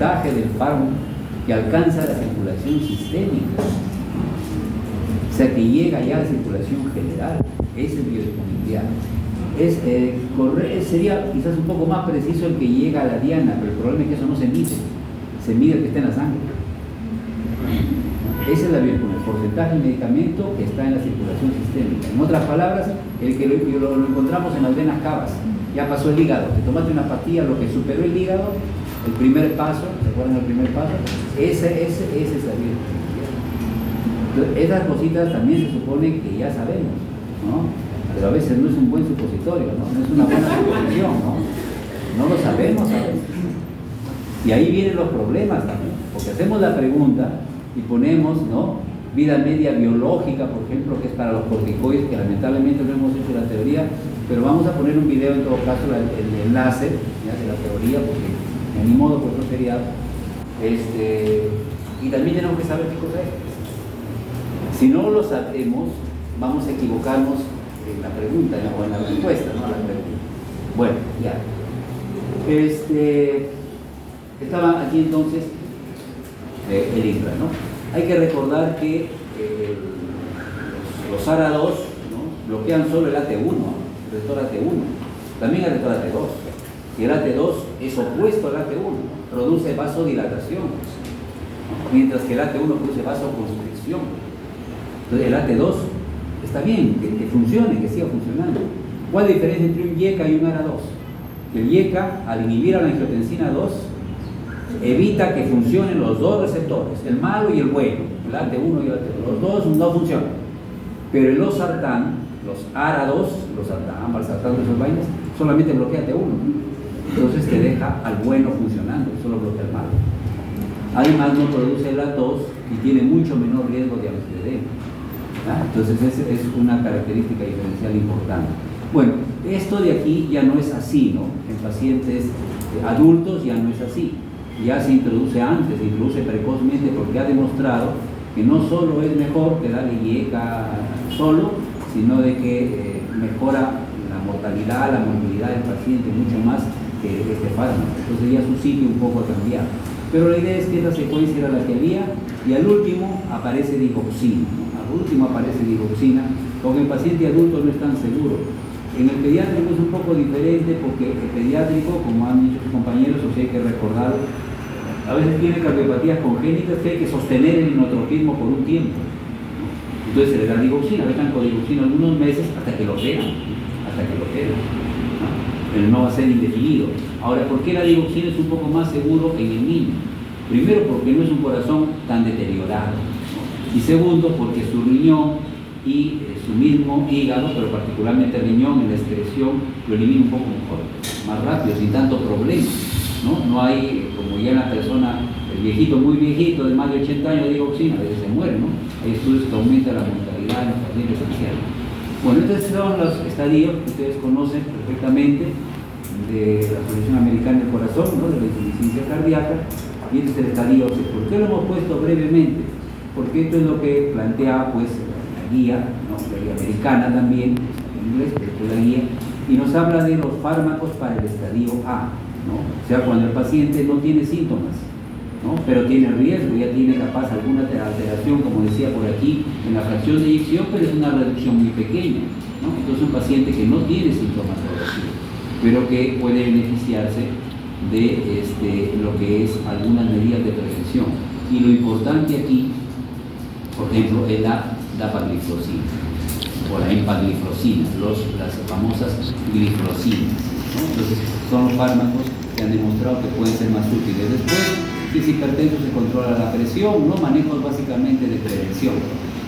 porcentaje del fármaco que alcanza la circulación sistémica, o sea, que llega ya a la circulación general. Esa es biodisponibilidad. Sería quizás un poco más preciso el que llega a la diana, pero el problema es que eso no se mide, se mide el que está en la sangre. Esa es la biodisponibilidad, el porcentaje de medicamento que está en la circulación sistémica. En otras palabras, el que lo encontramos en las venas cavas, ya pasó el hígado, te tomaste una pastilla, lo que superó el hígado, el primer paso, ¿se acuerdan del primer paso? Ese es la biodisponibilidad. Entonces, esas cositas también se supone que ya sabemos, ¿no? Pero a veces no es un buen supositorio, ¿no? No es una buena suposición, ¿no? No lo sabemos a veces. Y ahí vienen los problemas también, porque hacemos la pregunta y ponemos, ¿no?, vida media biológica, por ejemplo, que es para los corticoides, que lamentablemente no hemos hecho la teoría, pero vamos a poner un video en todo caso, el enlace, ¿ya?, de la teoría, porque de ni modo pues no sería, y también tenemos que saber qué cosa es. Si no lo sabemos, vamos a equivocarnos en la pregunta o en la respuesta, ¿no?, a la pregunta. Bueno, ya. Estaba aquí entonces el INRA, ¿no? Hay que recordar que los ARA2, ¿no?, bloquean solo el AT1, el receptor AT1, también el receptor AT2. Y el AT2 es opuesto al AT1, produce vasodilatación, ¿no?, mientras que el AT1 produce vasoconstricción. Entonces el AT2 está bien, que funcione, que siga funcionando. ¿Cuál es la diferencia entre un YECA y un ARA2? El YECA, al inhibir a la angiotensina 2, evita que funcionen los dos receptores, el malo y el bueno, el AT1 y el AT2. Los dos no funcionan. Pero el losartán, los ARA2, losartán, valsartán, esos vainas, solamente bloquea AT1. Entonces te deja al bueno funcionando, solo bloquea el malo. Además no produce el AT2 y tiene mucho menor riesgo de angioedema. Entonces es una característica diferencial importante. Bueno, esto de aquí ya no es así, ¿no? En pacientes adultos ya no es así. Ya se introduce antes, se introduce precozmente, porque ha demostrado que no solo es mejor que darle YECA solo, sino de que mejora la mortalidad, la morbilidad del paciente mucho más que este fármaco. Entonces ya su sitio un poco ha cambiado. Pero la idea es que esta secuencia era la que había, y al último aparece digoxina, ¿no? Al último aparece digoxina, con el paciente adulto no es tan seguro. En el pediátrico es un poco diferente, porque el pediátrico, como han dicho sus compañeros, o sea, hay que recordar, a veces tiene cardiopatías congénitas que hay que sostener el inotropismo por un tiempo. Entonces se le da digoxina, dejan con digoxina algunos meses hasta que lo operan, ¿no? Pero no va a ser indefinido. Ahora, ¿por qué la digoxina es un poco más seguro en el niño? Primero, porque no es un corazón tan deteriorado, ¿no? Y segundo, porque su riñón y su mismo hígado, pero particularmente el riñón en la excreción, lo elimina un poco mejor, más rápido, sin tanto problema, ¿no? No hay, como ya la persona, el viejito, muy viejito, de más de 80 años de digoxina, a veces se muere, ¿no? Hay estudios que aumentan la mortalidad en los pacientes ancianos. Bueno, estos son los estadios que ustedes conocen perfectamente de la Asociación Americana del Corazón, ¿no?, de la insuficiencia cardíaca, y este es el estadio 6. ¿Por qué lo hemos puesto brevemente? Porque esto es lo que plantea, pues, la guía, ¿no?, la guía americana también, en inglés, pero es la guía, y nos habla de los fármacos para el estadio A, ¿no? O sea, cuando el paciente no tiene síntomas, ¿no?, pero tiene riesgo, ya tiene capaz alguna alteración, como decía por aquí, en la fracción de eyección, pero es una reducción muy pequeña, ¿no? Entonces un paciente que no tiene síntomas progresivos, pero que puede beneficiarse de lo que es algunas medidas de prevención. Y lo importante aquí, por ejemplo, es la dapagliflozina o la empagliflozina, las famosas gliflocinas, ¿no? Entonces son los fármacos que han demostrado que pueden ser más útiles. Después, si es hipertenso, se controla la presión, ¿no? Manejos básicamente de prevención.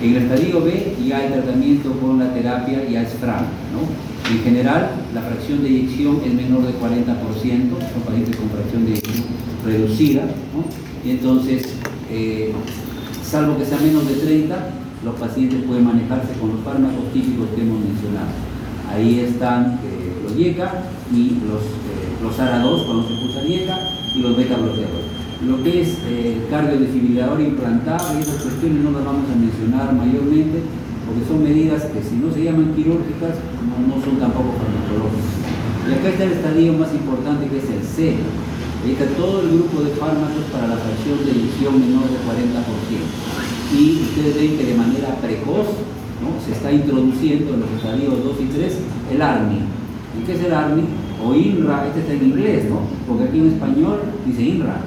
En el estadio B ya el tratamiento con la terapia ya es franco, ¿no? En general, la fracción de eyección es menor de 40%, son pacientes con fracción de eyección reducida, ¿no? Y entonces, salvo que sea menos de 30, los pacientes pueden manejarse con los fármacos típicos que hemos mencionado. Ahí están los YECA y los ARA2 cuando se usa YECA y los beta bloqueadores. Lo que es cardiodesfibrilador implantable y esas cuestiones no las vamos a mencionar mayormente, porque son medidas que, si no se llaman quirúrgicas, no son tampoco farmacológicas. Y acá está el estadio más importante, que es el C, Ahí está todo el grupo de fármacos para la fracción de eyección menor de 40%. Y ustedes ven que de manera precoz, ¿no?, se está introduciendo en los estadios 2 y 3 el ARNI. ¿Y qué es el ARNI? O INRA, este está en inglés, ¿no? Porque aquí en español dice INRA,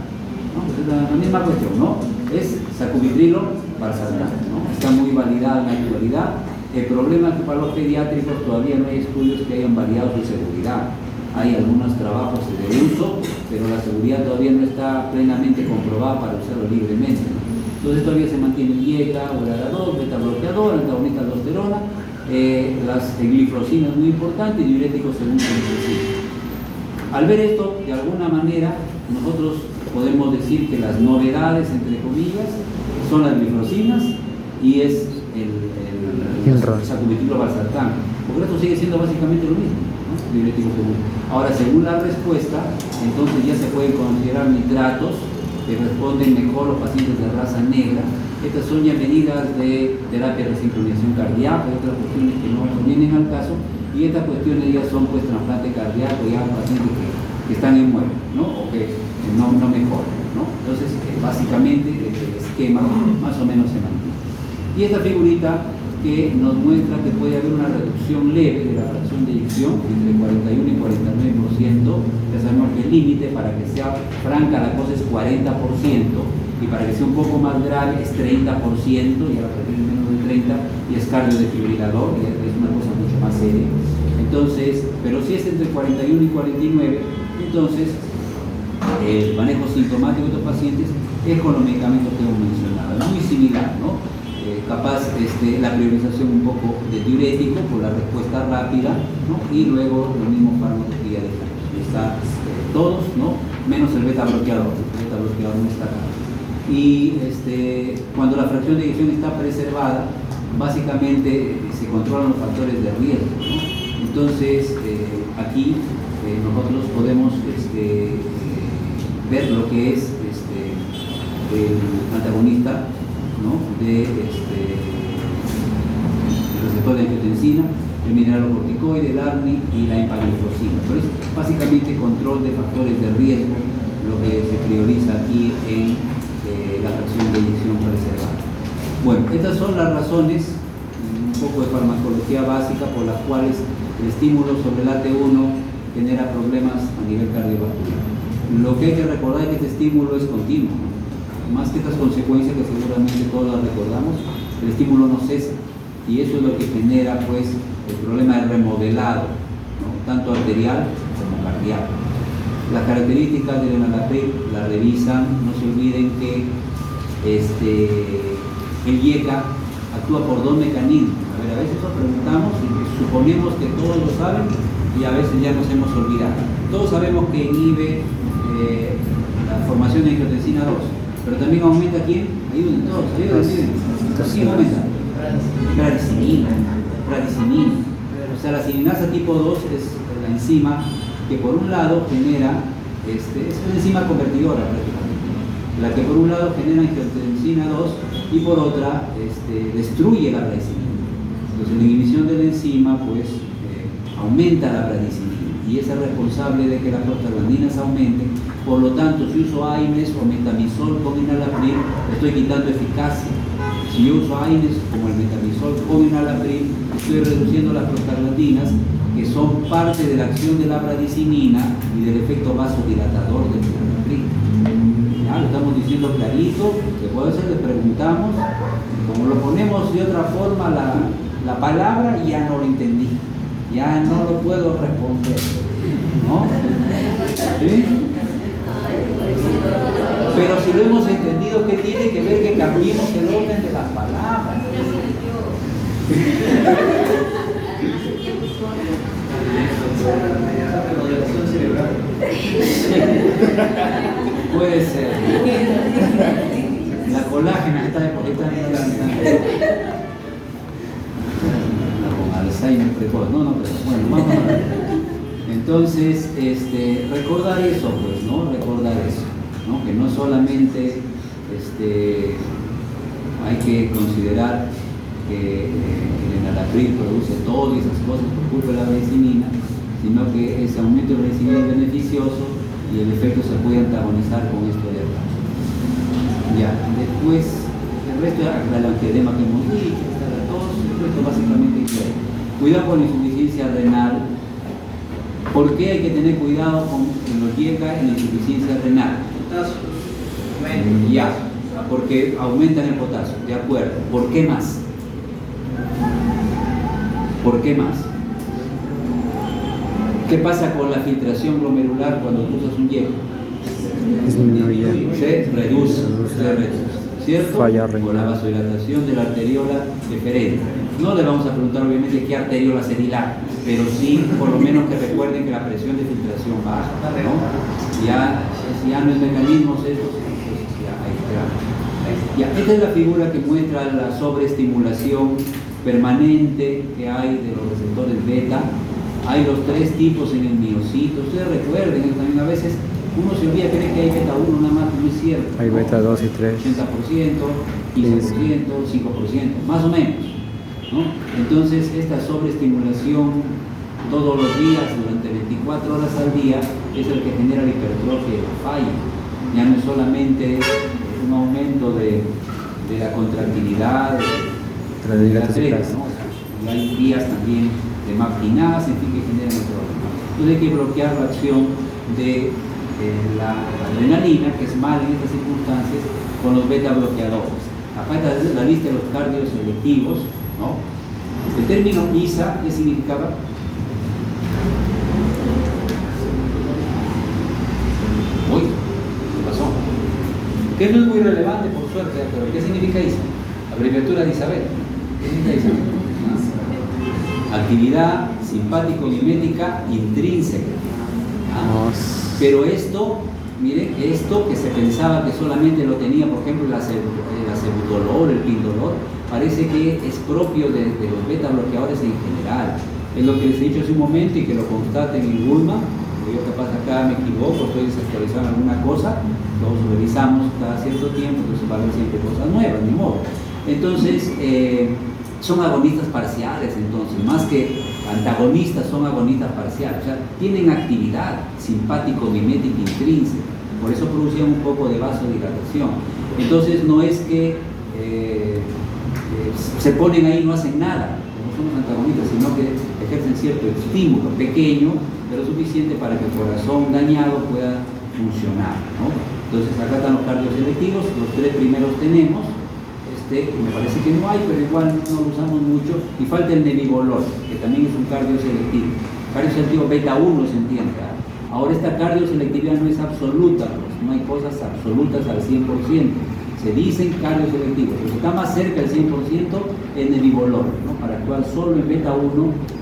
¿no? Pues es la misma cuestión, ¿no? Es sacubitrilo valsartán, ¿no? Está muy validada en la actualidad. El problema es que para los pediátricos todavía no hay estudios que hayan validado su seguridad. Hay algunos trabajos de uso, pero la seguridad todavía no está plenamente comprobada para usarlo libremente, ¿no? Entonces todavía se mantiene IECA, orador, beta-bloqueador, antagonista de aldosterona, las glifrosina muy importante y diuréticos según se necesita. Al ver esto, de alguna manera, nosotros podemos decir que las novedades, entre comillas, son las glifrosinas y es el sacubitrilo valsartán, porque esto sigue siendo básicamente lo mismo, ¿no? Diurético según. Ahora, según la respuesta, entonces ya se pueden considerar nitratos que responden mejor los pacientes de raza negra. Estas son ya medidas de terapia de sincronización cardíaca y otras cuestiones que no vienen al caso, y estas cuestiones ya son pues trasplante cardíaco, ya pacientes que están en muerte, ¿no? O que no mejoran, ¿no? Entonces, básicamente el esquema más o menos se mantiene. Y esta figurita que nos muestra que puede haber una reducción leve de la fracción de eyección entre 41 y 49%. Ya sabemos que el límite para que sea franca la cosa es 40%, y para que sea un poco más grave es 30%, y a partir de menos de 30 y es cardiodefibrilador, y es una cosa mucho más seria. Entonces, pero si es entre 41 y 49, entonces el manejo sintomático de estos pacientes es con los medicamentos que hemos mencionado, muy similar, ¿no? Capaz la priorización un poco de diurético por la respuesta rápida, ¿no? Y luego los mismos fármacos que ya dejamos. Está todos, ¿no? Menos el beta bloqueador. El beta bloqueador no está acá. Y cuando la fracción de eyección está preservada, básicamente se controlan los factores de riesgo, ¿no? Entonces, aquí nosotros podemos ver lo que es el antagonista, ¿no? De receptor de angiotensina, el mineralocorticoide, el ARNI y la empagliflozina. Pero es básicamente control de factores de riesgo lo que se prioriza aquí en la fracción de eyección preservada. Bueno, estas son las razones, un poco de farmacología básica, por las cuales el estímulo sobre el AT1 genera problemas a nivel cardiovascular. Lo que hay que recordar es que este estímulo es continuo, ¿no? Más que estas consecuencias que seguramente todos las recordamos, el estímulo no cesa, y eso es lo que genera pues el problema de remodelado, ¿no? Tanto arterial como cardíaco. Las características del enalapril la revisan. No se olviden que el IECA actúa por dos mecanismos. A veces nos preguntamos y suponemos que todos lo saben, y a veces ya nos hemos olvidado. Todos sabemos que inhibe la formación de angiotensina 2, pero también aumenta ¿quién? Ayuden todos, ayuden. ¿Quién aumenta? Bradicinina. O sea, la cilinasa tipo 2 es la enzima que por un lado genera, es una enzima convertidora prácticamente, la que por un lado genera angiotensina 2 y por otra destruye la bradicinina. Entonces la inhibición de la enzima pues aumenta la bradicinina, y es el responsable de que las prostaglandinas aumenten. Por lo tanto, si uso AINES o metamizol con enalapril, estoy quitando eficacia. Si yo uso AINES como el metamizol con enalapril, estoy reduciendo las prostaglandinas, que son parte de la acción de la bradicinina y del efecto vasodilatador del enalapril. Ya lo estamos diciendo clarito. Se puede hacer, le preguntamos, como lo ponemos de otra forma la palabra, ya no lo entendí, ya no lo puedo responder, ¿no? ¿Sí? Pero si lo hemos entendido, ¿qué tiene que ver que cambiemos el orden de las palabras? Puede ser. La colágena está depositada en con Alzheimer precoz. No, pero bueno, vamos a ver. Entonces, recordar eso, pues, ¿no? Recordar eso, ¿no? Que no solamente hay que considerar que el enalapril produce todas esas cosas por culpa de la bradicinina, sino que ese aumento de bradicinina es beneficioso y el efecto se puede antagonizar con esto de acá. Ya, después, el resto era el antiedema que hemos dicho, el resto básicamente es que cuidado con la insuficiencia renal. ¿Por qué hay que tener cuidado con los llega en la insuficiencia renal? Ya, porque aumentan el potasio, de acuerdo. ¿Por qué más? ¿Por qué más? ¿Qué pasa con la filtración glomerular cuando tú usas un hierro? Se reduce, ¿cierto? Con la vasodilatación de la arteriola deferente. No le vamos a preguntar obviamente qué arteriola se dilata, pero sí por lo menos que recuerden que la presión de filtración baja, ¿no? Ya no es mecanismos estos, pues ya esta es la figura que muestra la sobreestimulación permanente que hay de los receptores beta. Hay los tres tipos en el miocito. Ustedes recuerden también a veces uno se olvida, cree que hay beta 1 nada más, no es cierto. Hay beta 2 y 3. 80%, 15%, 5%, más o menos, ¿no? Entonces esta sobreestimulación todos los días, durante 24 horas al día, es el que genera la hipertrofia y la falla. Ya no es solamente un aumento de la contractilidad, de la atleta, ¿no? Y hay vías también de MAPkinase, en fin, que generan el problema. Entonces hay que bloquear la acción de la adrenalina, que es mala en estas circunstancias, con los beta bloqueadores. Acá está la lista de los cardios selectivos, ¿no? El término ISA, ¿qué significaba? Uy, ¿qué pasó? Que no es muy relevante, por suerte, pero ¿qué significa ISA? Abreviatura de Isabel. ¿Qué significa ISA? Actividad simpático-mimética intrínseca. Pero esto, miren, esto que se pensaba que solamente lo tenía, por ejemplo, el acebutolol, el pindolol, parece que es propio de los beta bloqueadores en general. Es lo que les he dicho hace un momento y que lo constaten en Bulma. Yo capaz acá me equivoco, estoy desactualizando alguna cosa, todos revisamos cada cierto tiempo, entonces va a haber siempre cosas nuevas, ni modo. Entonces, son agonistas parciales, entonces, más que antagonistas, son agonistas parciales, o sea, tienen actividad simpático-mimética intrínseca, por eso producían un poco de vasodilatación. Entonces, no es que se ponen ahí y no hacen nada, no son los antagonistas, sino que ejercen cierto estímulo pequeño, pero suficiente para que el corazón dañado pueda funcionar, ¿no? Entonces, acá están los cardios selectivos, los tres primeros tenemos. Me parece que no hay, pero igual no lo usamos mucho, y falta el nebivolol, que también es un cardioselectivo. Cardioselectivo beta 1 se entiende, ¿verdad? Ahora esta cardioselectividad no es absoluta, pues no hay cosas absolutas al 100%, se dicen cardioselectivos, lo que está más cerca del 100% es nebivolol, ¿no? Para actuar solo en beta 1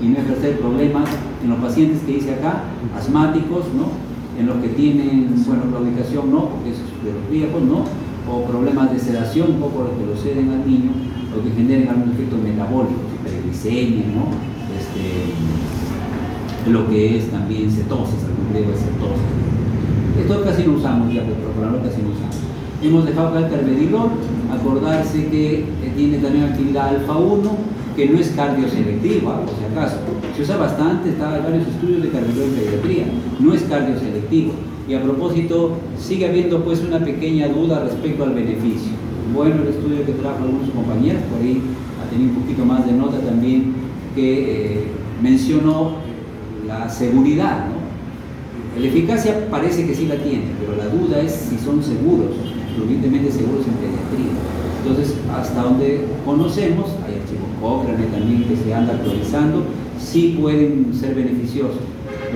y no ejercer problemas en los pacientes que dice acá, asmáticos, ¿no? En los que tienen, bueno, claudicación no, porque es de los viejos, ¿no? O problemas de sedación, un poco lo que lo ceden al niño, lo que generen algún efecto metabólico, hiperglicemia, ¿no? Lo que es también cetosis, algún grado de cetosis. Esto casi no usamos ya, pero por ahora casi no usamos. Hemos dejado acá el carvedilol, acordarse que tiene también actividad alfa 1, que no es cardioselectivo, por si acaso. Se usa bastante, hay varios estudios de carvedilol en pediatría, no es cardioselectivo. Y a propósito, sigue habiendo pues una pequeña duda respecto al beneficio. Bueno, el estudio que trajo algunos compañeros, por ahí ha tenido un poquito más de nota también, que mencionó la seguridad, ¿no? La eficacia parece que sí la tiene, pero la duda es si son seguros, suficientemente seguros en pediatría. Entonces, hasta donde conocemos, hay archivos Cochrane también que se anda actualizando, sí pueden ser beneficiosos.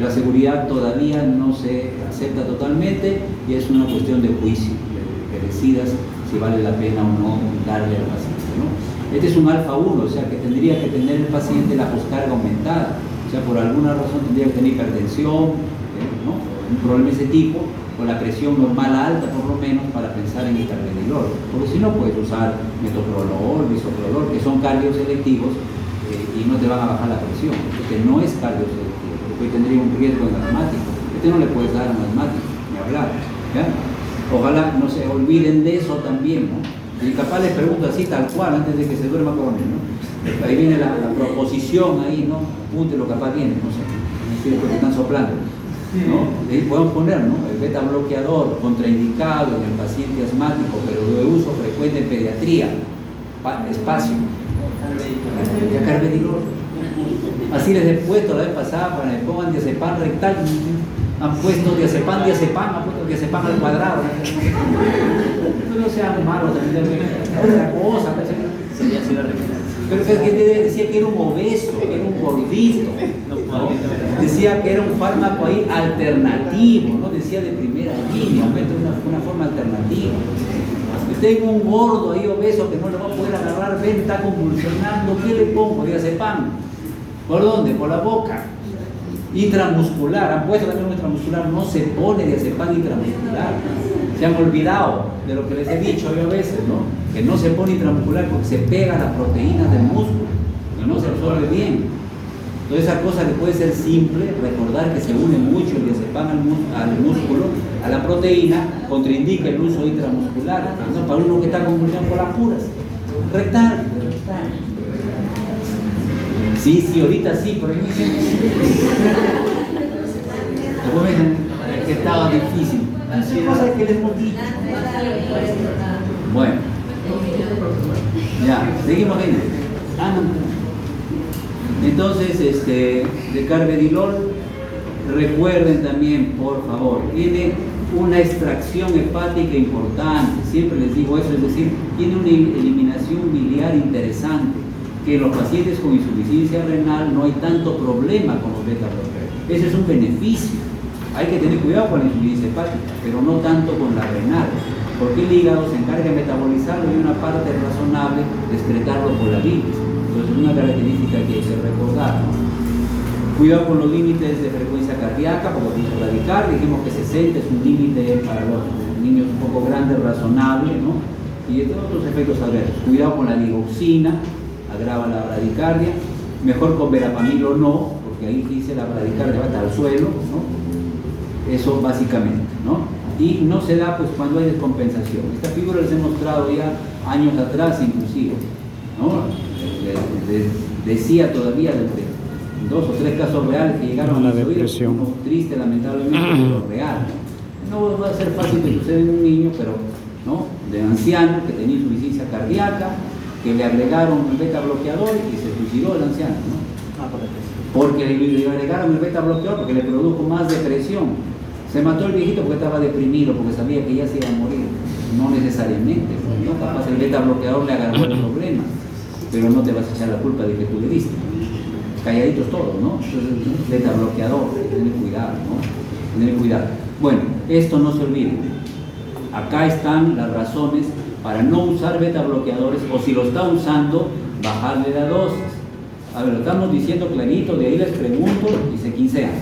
La seguridad todavía no se acepta totalmente y es una cuestión de juicio, que decidas si vale la pena o no darle al paciente, ¿no? Este es un alfa 1, o sea que tendría que tener el paciente la poscarga aumentada, o sea, por alguna razón tendría que tener hipertensión, ¿no? Un problema de ese tipo, o la presión normal alta por lo menos para pensar en el carvedilol, porque si no puedes usar metoprolol, bisoprolol, que son cardioselectivos y no te van a bajar la presión, porque no es cardioselectivo. Hoy tendría un riesgo en asmático. No le puedes dar a un asmático, ni hablar, ¿ya? Ojalá no se olviden de eso también, ¿no? Y capaz les pregunto así tal cual antes de que se duerma con él, ¿no? Ahí viene la proposición, ahí, ¿no? Apúntelo, capaz viene, no sé, porque están soplando. ¿no? Podemos poner, ¿no? El beta bloqueador contraindicado en el paciente asmático, pero de uso frecuente en pediatría, espacio, ya carvedilol. Así les he puesto la vez pasada para que me pongan diazepam rectal. Han puesto diazepam, han puesto diazepam al cuadrado. No sean malos, otra cosa. Pero es que decía que era un obeso, que era un gordito, ¿no? Decía que era un fármaco ahí alternativo, no decía de primera línea, una forma alternativa. Si tengo un gordo ahí obeso que no le va a poder agarrar, ven, está convulsionando, ¿qué le pongo? Diazepam. ¿Por dónde? Por la boca. Intramuscular, han puesto también un intramuscular, no se pone diazepam intramuscular. Se han olvidado de lo que les he dicho yo a veces, ¿no? Que no se pone intramuscular porque se pega a las proteínas del músculo y no se absorbe bien. Entonces esa cosa que puede ser simple, recordar que se une mucho el diazepam al músculo, a la proteína, contraindica el uso intramuscular, ¿no? Para uno que está con convulsión por las puras. Rectal. Sí, ahorita sí, pero inicio. Después me dicen que estaba difícil. Son cosas que les hemos dicho. Bueno, ya, seguimos viendo. Entonces, de carvedilol, recuerden también, por favor, tiene una extracción hepática importante. Siempre les digo eso, es decir, tiene una eliminación biliar interesante. Que en los pacientes con insuficiencia renal no hay tanto problema con los beta bloqueadores. Ese es un beneficio. Hay que tener cuidado con la insuficiencia hepática, pero no tanto con la renal, porque el hígado se encarga de metabolizarlo y una parte razonable de excretarlo por la bilis. Entonces es una característica que hay que recordar, ¿no? Cuidado con los límites de frecuencia cardíaca, porque la bradicardia, dijimos que 60 es un límite para los niños un poco grandes, razonable, ¿no? Y otros efectos adversos. Cuidado con la digoxina, agrava la bradicardia, mejor con verapamil o no, porque ahí dice la bradicardia va hasta el suelo, ¿no? Eso básicamente, ¿no? Y no se da pues cuando hay descompensación. Esta figura les he mostrado ya años atrás inclusive, ¿no? Decía todavía de 2 o 3 casos reales que llegaron a oídos, uno triste lamentablemente, pero real. No va a ser fácil que suceda en un niño, pero ¿no? De anciano que tenía insuficiencia cardíaca, que le agregaron el beta bloqueador y se suicidó el anciano, ¿no? Porque le agregaron el beta bloqueador porque le produjo más depresión. Se mató el viejito porque estaba deprimido, porque sabía que ya se iba a morir. No necesariamente, ¿no? Capaz el beta bloqueador le agravó el problema, pero no te vas a echar la culpa de que tú le diste. Calladitos todos, ¿no? Entonces, beta bloqueador, tener cuidado, ¿no? Tener cuidado. Bueno, esto no se olvide. Acá están las razones para no usar beta bloqueadores, o si lo está usando, bajarle la dosis. A ver, lo estamos diciendo clarito, de ahí les pregunto y se quincean.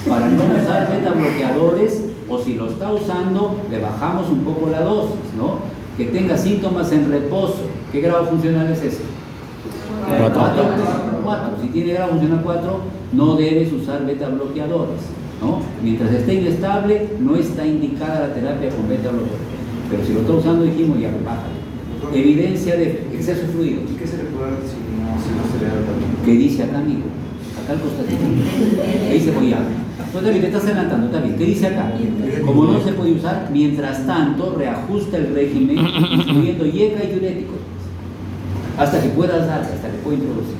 Para no usar beta bloqueadores, o si lo está usando, le bajamos un poco la dosis, ¿no? Que tenga síntomas en reposo. ¿Qué grado funcional es ese? 4. Si tiene grado funcional 4, no debes usar beta bloqueadores, ¿no? Mientras esté inestable, no está indicada la terapia con beta bloqueadores. Pero si lo está usando, dijimos, ya baja. Evidencia de exceso de fluido. ¿Y qué se le puede dar si no se le da el ¿Qué dice acá, amigo? Acá el costadito. Ahí se voy a. Entonces, te estás adelantando, está bien. ¿Qué dice acá? Como no se puede usar, mientras tanto, reajusta el régimen, incluyendo IECA y diuréticos. Hasta que puedas dar, hasta que pueda introducir.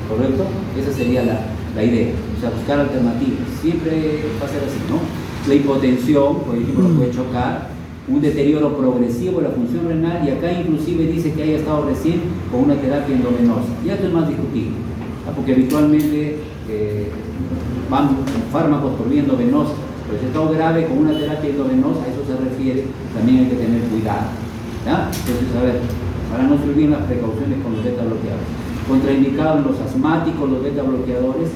¿Correcto? Esa sería la idea. O sea, buscar alternativas. Siempre va a ser así, ¿no? La hipotensión, por ejemplo, lo puede chocar. Un deterioro progresivo de la función renal, y acá inclusive dice que haya estado recién con una terapia endovenosa. Ya esto es más discutible, porque habitualmente van fármacos por vía endovenosa, pero si ha estado grave con una terapia endovenosa, a eso se refiere, también hay que tener cuidado, ¿ya? Entonces, a ver, para no olvidar las precauciones con los beta bloqueadores. Contraindicados los asmáticos, los beta bloqueadores,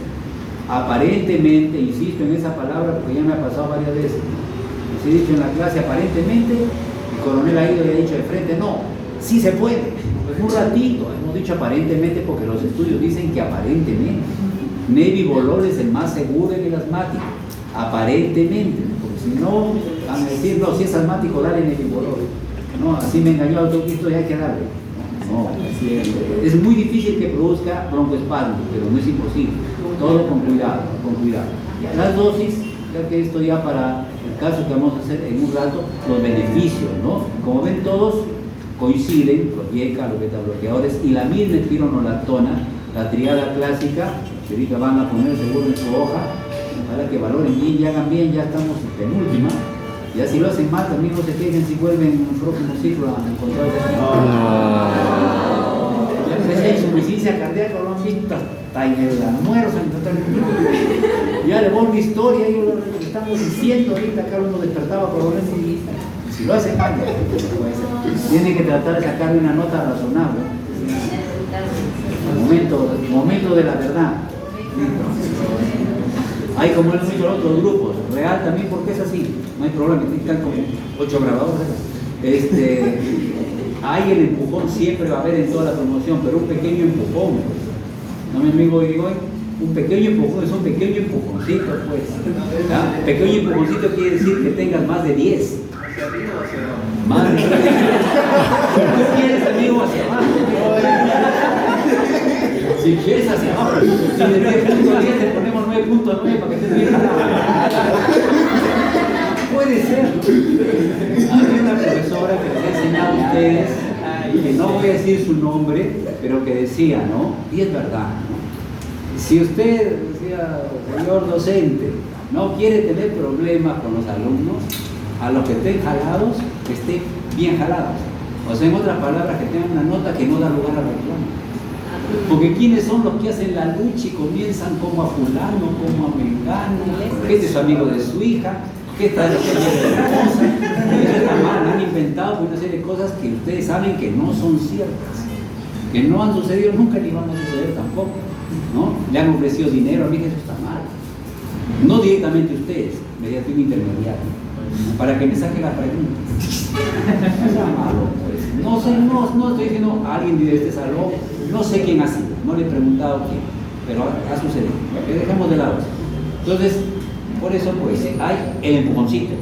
aparentemente, insisto en esa palabra porque ya me ha pasado varias veces. He dicho en la clase aparentemente, el coronel ha ido y ha dicho de frente, no, sí se puede, pues un ratito, hemos dicho aparentemente porque los estudios dicen que aparentemente, nebivolol es el más seguro en el asmático, aparentemente, porque si no, van a decir, no, si es asmático, dale nebivolol, no, así me engañó autoquito y hay que darle, no, es muy difícil que produzca broncoespasmo, pero no es imposible, todo con cuidado, con cuidado. Las dosis Ya que esto ya para el caso que vamos a hacer en un rato, los beneficios, ¿no? Como ven todos, coinciden, los YECA, los betabloqueadores y la misma espironolactona, la triada clásica, que ahorita van a poner seguro en su hoja, para que valoren bien y hagan bien, ya estamos en penúltima. Ya si lo hacen mal, también no se quejen si vuelven en un próximo ciclo a encontrar ya empecé insuficiencia cardíaca, lo han visto hasta en el almuerzo, ya le voy mi historia, yo lo que estamos diciendo ahorita, acá uno despertaba por lo menos, si lo hacen mal, tiene que tratar de sacarle una nota razonable. Momento de la verdad. Hay como hemos dicho otros grupos, real también porque es así, no hay problema, están como 8 grabadores. Hay el empujón, siempre va a haber en toda la promoción, pero un pequeño empujón, ¿no, mi amigo Irigoy? Un pequeño empujón es un pequeño empujoncito, pues. ¿Ya? Pequeño empujoncito quiere decir que tengas más de 10. Más de 10. Si tú quieres, amigo, hacia abajo. Si quieres hacia abajo, si de 9.10 te ponemos 9.9 para que estés bien jalado. Puede ser. Había una profesora que les ha enseñado a ustedes, que no voy a decir su nombre, pero que decía, ¿no? Y es verdad, ¿no? Si usted, decía, señor docente, no quiere tener problemas con los alumnos, a los que estén jalados, que estén bien jalados. O sea, en otras palabras, que tengan una nota que no da lugar a reclamo. Porque ¿quiénes son los que hacen la lucha y comienzan como a fulano, como a mengano? Este es su amigo de su hija, que está haciendo cosa. Eso está mal, han inventado una serie de cosas que ustedes saben que no son ciertas, que no han sucedido nunca ni van a suceder tampoco, ¿no? Le han ofrecido dinero, a mí que eso está mal. No directamente ustedes, mediante un intermediario, para que me saque la pregunta. Está malo, pues. No sé, no estoy diciendo a alguien de este salón, no sé quién ha sido, no le he preguntado quién, pero ha sucedido. Lo dejamos de lado. Entonces, por eso pues hay el empujoncito.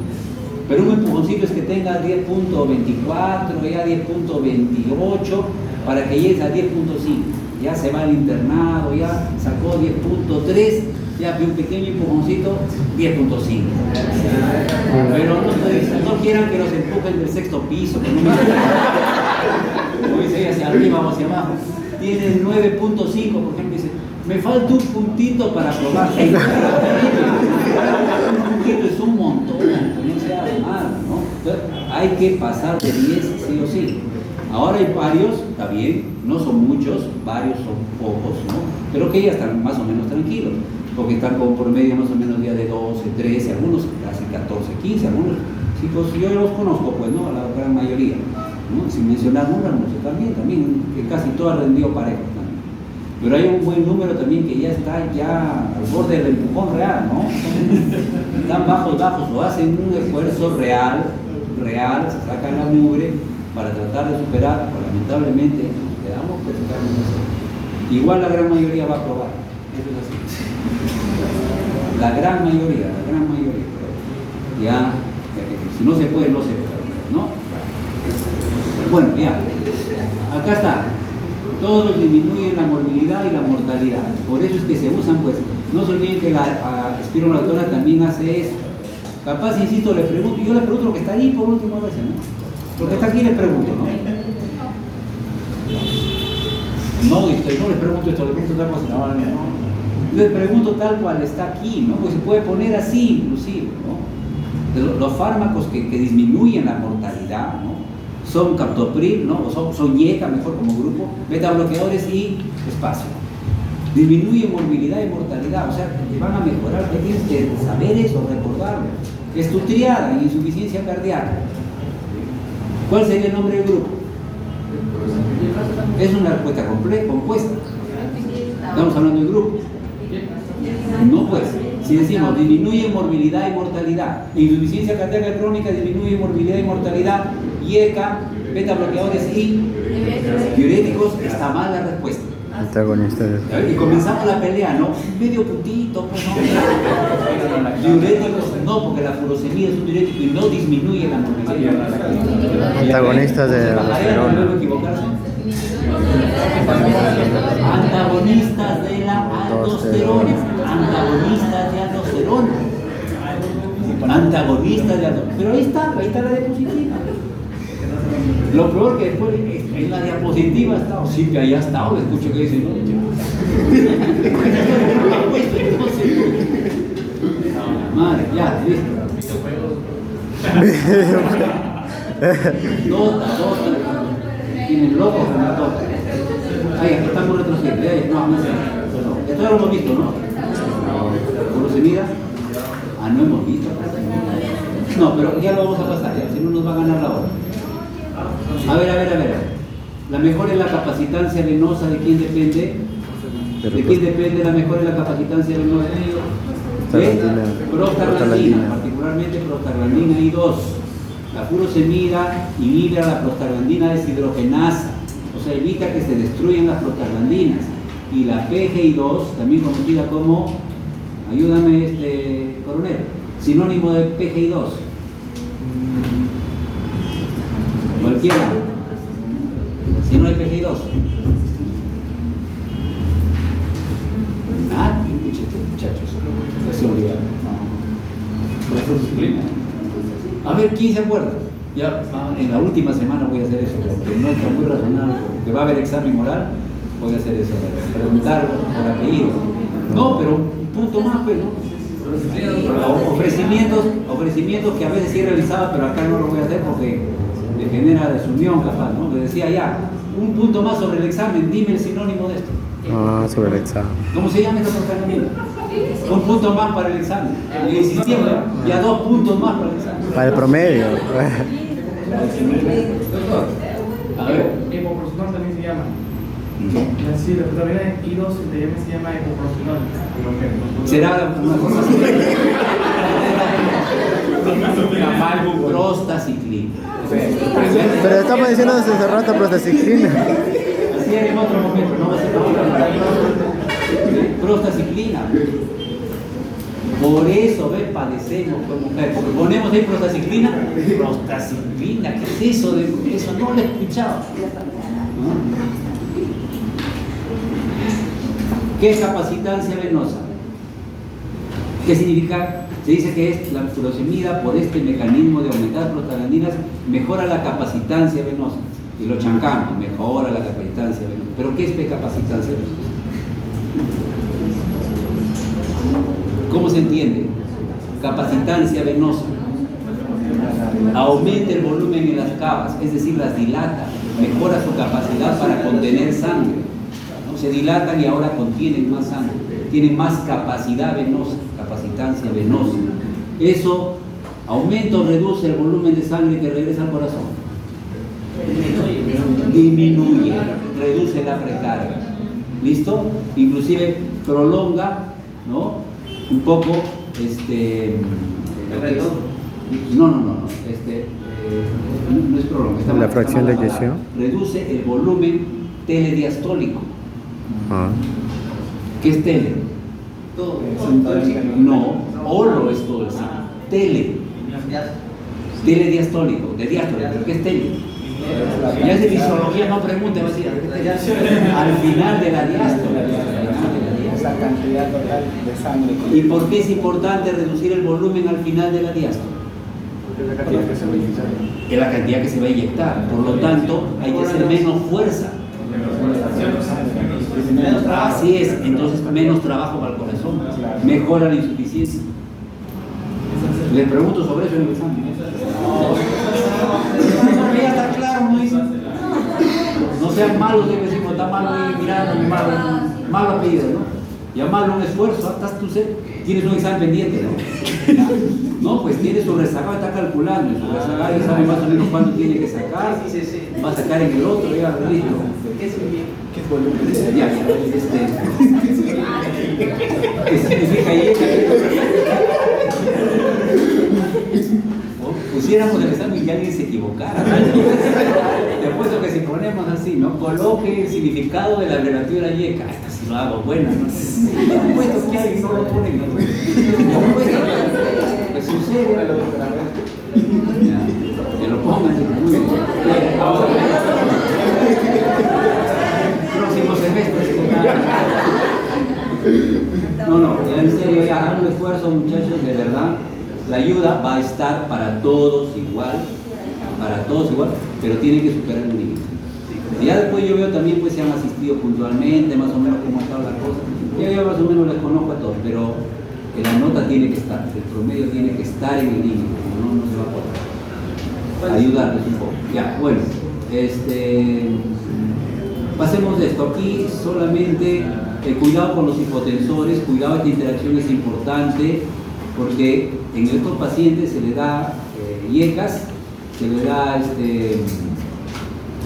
Pero un empujoncito es que tenga 10.24, ya 10.28, para que llegues a 10.5. Ya se va al internado, ya sacó 10.3, ya un pequeño empujoncito, 10.5. Pero no quieran que los empujen del sexto piso, que no dice hacia arriba o hacia abajo. Tiene 9.5, por ejemplo, dice, me falta un puntito para probar. Un puntito es un montón, no sea mal, ¿no? Entonces, hay que pasar de 10 sí o sí. Ahora hay varios, está bien, no son muchos, varios son pocos, ¿no? Pero que ya están más o menos tranquilos, porque están con promedio más o menos ya de 12, 13, algunos casi 14, 15, algunos chicos, yo los conozco, pues, ¿no? La gran mayoría, ¿no? Sin mencionar números, también, que casi todo ha rendido parejo también. Pero hay un buen número también que ya está al borde del empujón real, ¿no? Están bajos, o hacen un esfuerzo real, se sacan la mugre para tratar de superar, pero lamentablemente quedamos que sacarnos eso. Igual la gran mayoría va a aprobar, eso es así. La gran mayoría, ya, si no se puede, no se puede, ¿no? Bueno, ya, acá está. Todos disminuyen la morbilidad y la mortalidad. Por eso es que se usan, pues, no se olviden que la espironolactona también hace eso. Capaz, insisto, yo le pregunto lo que está ahí por última vez, ¿no? Lo que está aquí les pregunto, ¿no? No les pregunto esto, les pregunto otra cosa. No. Les pregunto tal cual está aquí, ¿no? Pues se puede poner así, inclusive, ¿no? Los fármacos que disminuyen la mortalidad, ¿no? Son captopril, ¿no? O son YECA, mejor como grupo, betabloqueadores y espacio. Disminuye morbilidad y mortalidad, o sea, te van a mejorar, tienes que saber eso, recordarlo. Es tu triada en insuficiencia cardíaca. ¿Cuál sería el nombre del grupo? Es una respuesta compuesta. Estamos hablando del grupo. No, pues, si decimos disminuye morbilidad y mortalidad, insuficiencia cardíaca crónica disminuye morbilidad y mortalidad, YECA, beta bloqueadores y diuréticos, está mal la respuesta. Antagonistas. Y comenzamos la pelea, ¿no? Medio puntito, pues no. Diuréticos, no, porque la furosemida es un diurético y no disminuye la morbilidad. Antagonistas de aldosterona. Antagonistas de la aldosterona. Antagonistas de aldosterona. Antagonista de Adón. Pero ahí está la diapositiva. Lo peor que después en la diapositiva está, o sí que ahí ha estado, escucho que dicen, no, madre, ya, listo. Nota. Tienen locos en la nota. Ahí, aquí estamos retrocediendo. No. Esto ya lo hemos visto, ¿no? ¿Cómo se mira? No hemos visto. No, pero ya lo vamos a pasar, ya, si no nos va a ganar la hora. A ver. La mejora en la capacitancia venosa, ¿de quién depende? ¿De quién depende la mejora en la capacitancia venosa? De prostaglandina, particularmente prostaglandina I2. La furosemida inhibe la prostaglandina deshidrogenasa, o sea, evita que se destruyan las prostaglandinas. Y la PGI2, también conocida como, ayúdame coronel, sinónimo de PGI2. Cualquiera. Si no hay PGI2. Muchachos. Se olvidaron. A ver, ¿quién se acuerda? Ya en la última semana voy a hacer eso, porque no está muy razonable, porque va a haber examen oral, voy a hacer eso, preguntar por apellido. No, pero un punto más, pues, ¿no? Ofrecimientos que a veces sí realizaba, pero acá no lo voy a hacer porque le genera desunión capaz, ¿no? Le decía ya, un punto más sobre el examen, dime el sinónimo de esto. Sobre el examen. ¿Cómo se llama esta proclamación? Un punto más para el examen. Le insistimos, ya 2 puntos más para el examen. Para el promedio. A ver. Epoprostenol también se llama. Sí, la proteína I2 se llama epoprostenol. Será una cosa así. Prostaciclina. Pero estamos diciendo desde rato prostaciclina. Así en otro momento, no va a ser ahora. Prostaciclina. Por eso, padecemos como mujeres. Ponemos ahí prostaciclina. Prostaciclina, ¿qué es eso? Eso no lo he escuchado. ¿No? ¿Qué es capacitancia venosa? ¿Qué significa? Se dice que es la furosemida por este mecanismo de aumentar prostaglandinas mejora la capacitancia venosa. Y lo chancamos, mejora la capacitancia venosa. ¿Pero qué es capacitancia venosa? ¿Cómo se entiende? Capacitancia venosa. Aumenta el volumen en las cavas, es decir, las dilata, mejora su capacidad para contener sangre. ¿No? Se dilatan y ahora contienen más sangre, tienen más capacidad venosa, capacitancia venosa. Eso aumenta o reduce el volumen de sangre que regresa al corazón. Disminuye, reduce la precarga. ¿Listo? Inclusive prolonga, ¿no? Un poco, no es prolonga. La fracción de eyección. Reduce el volumen telediastólico. ¿Qué es tele? Todo. No, olo es todo el ciclo. Telediastólico, de diástole, ¿pero qué es tele? Ya es de fisiología, no pregunte, va a decir, al final de la diástole. La cantidad total de sangre. ¿Y por qué es importante reducir el volumen al final de la diástole? Porque es la cantidad que se va a inyectar. Es la cantidad que se va a inyectar, por lo tanto hay que hacer menos fuerza. Así es, entonces menos trabajo para el corazón, mejora la insuficiencia. Les pregunto sobre eso en el examen. No, ya está claro, no dice. No sean malos de que decimos, está malo y mirando, malo apellido, ¿no? Llamarlo un esfuerzo, tienes un examen pendiente, ¿no? No, pues tiene su rezagado, está calculando, y su rezagado ya sabe más o menos cuánto tiene que sacar, va a sacar en el otro, ya, listo. ¿Qué volumen? Ya, ¿qué significa pusiéramos el examen y que alguien se equivocara. Te apuesto que si ponemos así, ¿no? Coloque el significado de la abreviatura YECA. Esta sí lo hago, bueno, ¿no? Te apuesto que alguien no lo pone. Te apuesto que sucede. Que lo pongan. Próximo semestre. No, en serio, ya hagan un esfuerzo, muchachos, de verdad. La ayuda ayuda va a estar para todos igual, pero tiene que superar un límite. Y ya después yo veo también pues se han asistido puntualmente, más o menos cómo ha estado la cosa. Yo más o menos les conozco a todos, pero la nota tiene que estar, el promedio tiene que estar en el límite, no se va a poder ayudarles un poco. Ya, bueno, pasemos de esto. Aquí solamente cuidado con los hipotensores, cuidado, esta interacción es importante porque en estos pacientes se le da IECAS, se le da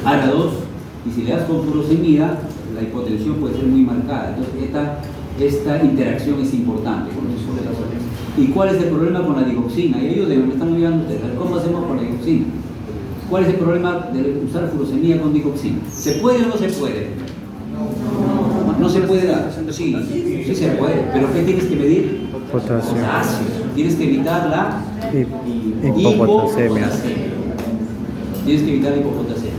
ARA2, y si le das con furosemida, la hipotensión puede ser muy marcada. Entonces esta interacción es importante con los hipotensores. ¿Y cuál es el problema con la digoxina? Y ayúdenme, me están ayudando ustedes. ¿Cómo hacemos con la digoxina? ¿Cuál es el problema de usar furosemida con digoxina? ¿Se puede o no se puede? No se puede dar. Sí, sí se puede. ¿Pero qué tienes que medir? Potasio. Potasio. Tienes que evitar la Hipopotasemia. Tienes que evitar la hipopotasemia.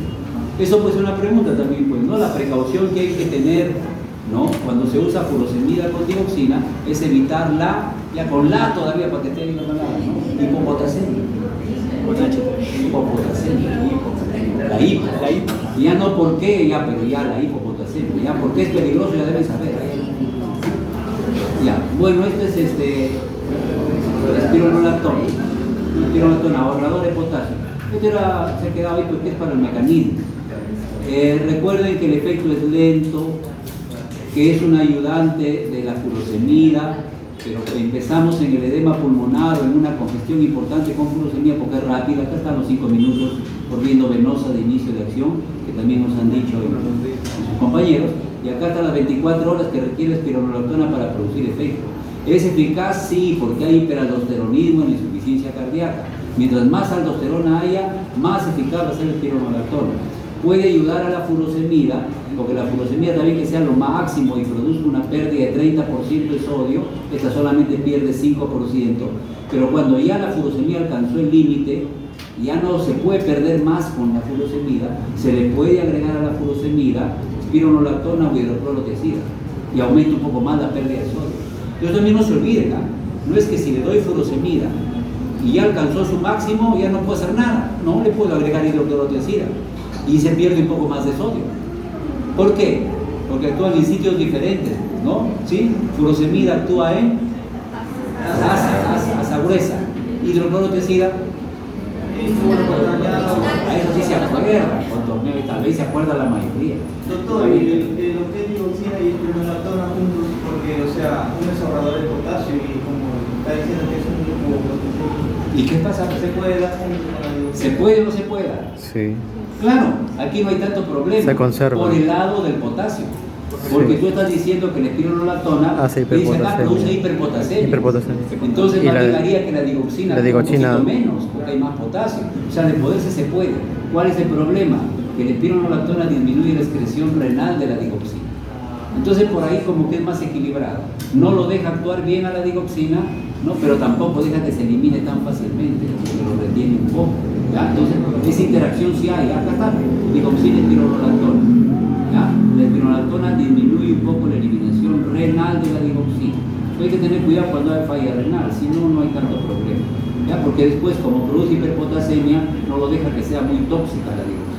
Eso pues es una pregunta también, pues, ¿no? La precaución que hay que tener, ¿no? Cuando se usa furosemida con digoxina es evitar ya con la todavía para que esté bien la palabra, ¿no? Hipopotasemia. Hipopotasemia. La hipo. Ya no por qué, ya, pero ya la hipopotasemia. Ya porque es peligroso, ya deben saber. Ya, bueno, este es espironolactona, ahorrador de potasio. Este se ha quedado ahí porque es para el mecanismo. Recuerden que el efecto es lento, que es un ayudante de la furosemida, pero que empezamos en el edema pulmonar o en una congestión importante con furosemida porque es rápida. Acá están los 5 minutos por viendo venosa de inicio de acción, que también nos han dicho sus compañeros, y acá están las 24 horas que requiere espironolactona para producir efecto. ¿Es eficaz? Sí, porque hay hiperaldosteronismo en insuficiencia cardíaca. Mientras más aldosterona haya, más eficaz va a ser la espironolactona. Puede ayudar a la furosemida, porque la furosemida también que sea lo máximo y produzca una pérdida de 30% de sodio, esta solamente pierde 5%, pero cuando ya la furosemida alcanzó el límite, ya no se puede perder más con la furosemida, se le puede agregar a la furosemida espironolactona o hidroclorotiazida y aumenta un poco más la pérdida de sodio. Entonces también no se olviden, no es que si le doy furosemida y ya alcanzó su máximo, ya no puedo hacer nada, no le puedo agregar hidroclorotiazida y se pierde un poco más de sodio. ¿Por qué? Porque actúan en sitios diferentes, ¿no? ¿Sí? Furosemida actúa en asa gruesa, hidroclorotiazida a eso sí se acuerda, tal vez se acuerda la mayoría. Doctor, lo que es digoxina y espironolactona juntos, porque, o sea, uno es ahorrador de potasio y como está diciendo que es un grupo protector. ¿Y qué pasa? ¿Se puede dar juntos con la digoxina? ¿Se puede o no se puede? Sí. Claro, aquí no hay tanto problema. Se conserva. Por el lado del potasio. Porque tú estás diciendo que la espironolactona produce hiperpotasemia. Entonces no agregaría que la digoxina un poquito menos, porque hay más potasio. O sea, de poderse se puede. ¿Cuál es el problema? Que la espironolactona disminuye la excreción renal de la digoxina. Entonces por ahí como que es más equilibrado. No lo deja actuar bien a la digoxina, ¿no? Pero tampoco deja que se elimine tan fácilmente, como que lo retiene un poco. ¿Ya? Entonces esa interacción sí hay. Acá está, digoxina y espironolactona. ¿Ya? La espironolactona disminuye un poco la eliminación renal de la digoxina. Hay que tener cuidado cuando hay falla renal, si no, no hay tanto problema. ¿Ya? Porque después, como produce hiperpotasemia, no lo deja que sea muy tóxica la digoxina.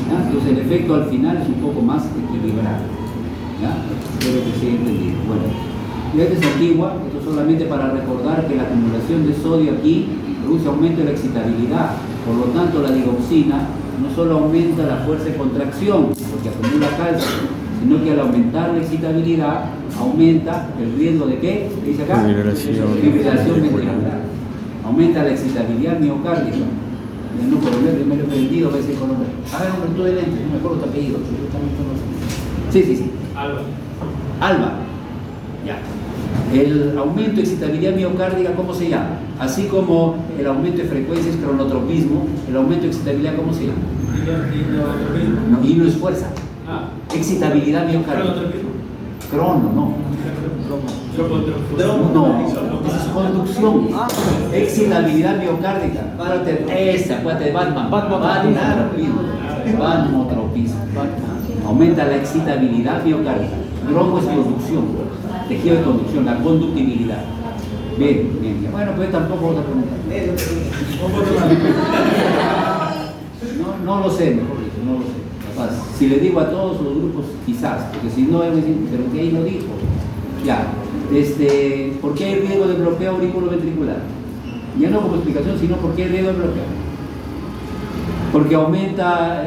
¿Ya? Entonces el efecto al final es un poco más equilibrado. ¿Ya? Espero que se haya entendido. Bueno, y esta es antigua, esto solamente para recordar que la acumulación de sodio aquí produce aumento de la excitabilidad. Por lo tanto, la digoxina no solo aumenta la fuerza de contracción, porque acumula calcio, sino que al aumentar la excitabilidad, aumenta el riesgo de ¿qué? ¿Qué dice acá? Fibrilación ventricular. Aumenta la excitabilidad miocárdica. No por me lo he perdido a veces con nombre. A ver, hombre, tú de lente, no me acuerdo tu apellido. Sí. Alba. Ya. El aumento de excitabilidad miocárdica, ¿cómo se llama? Así como el aumento de frecuencia es cronotropismo, el aumento de excitabilidad, ¿cómo se llama? No, y no es fuerza. Excitabilidad miocárdica. Crono, no. No, esa es conducción. Excitabilidad miocárdica. Acuérdate, Batmotropismo. Aumenta la excitabilidad miocárdica. Bronco es conducción, tejido de conducción, la conductibilidad. Bien, bien. Bueno, pues tampoco otra pregunta. No lo sé, mejor dicho, no lo sé. Capaz, si le digo a todos los grupos, quizás, porque si no, pero que ahí no dijo. Ya, ¿por qué hay riesgo de bloqueo auriculoventricular? Ya no como explicación, sino por qué hay riesgo de bloqueo. Porque aumenta,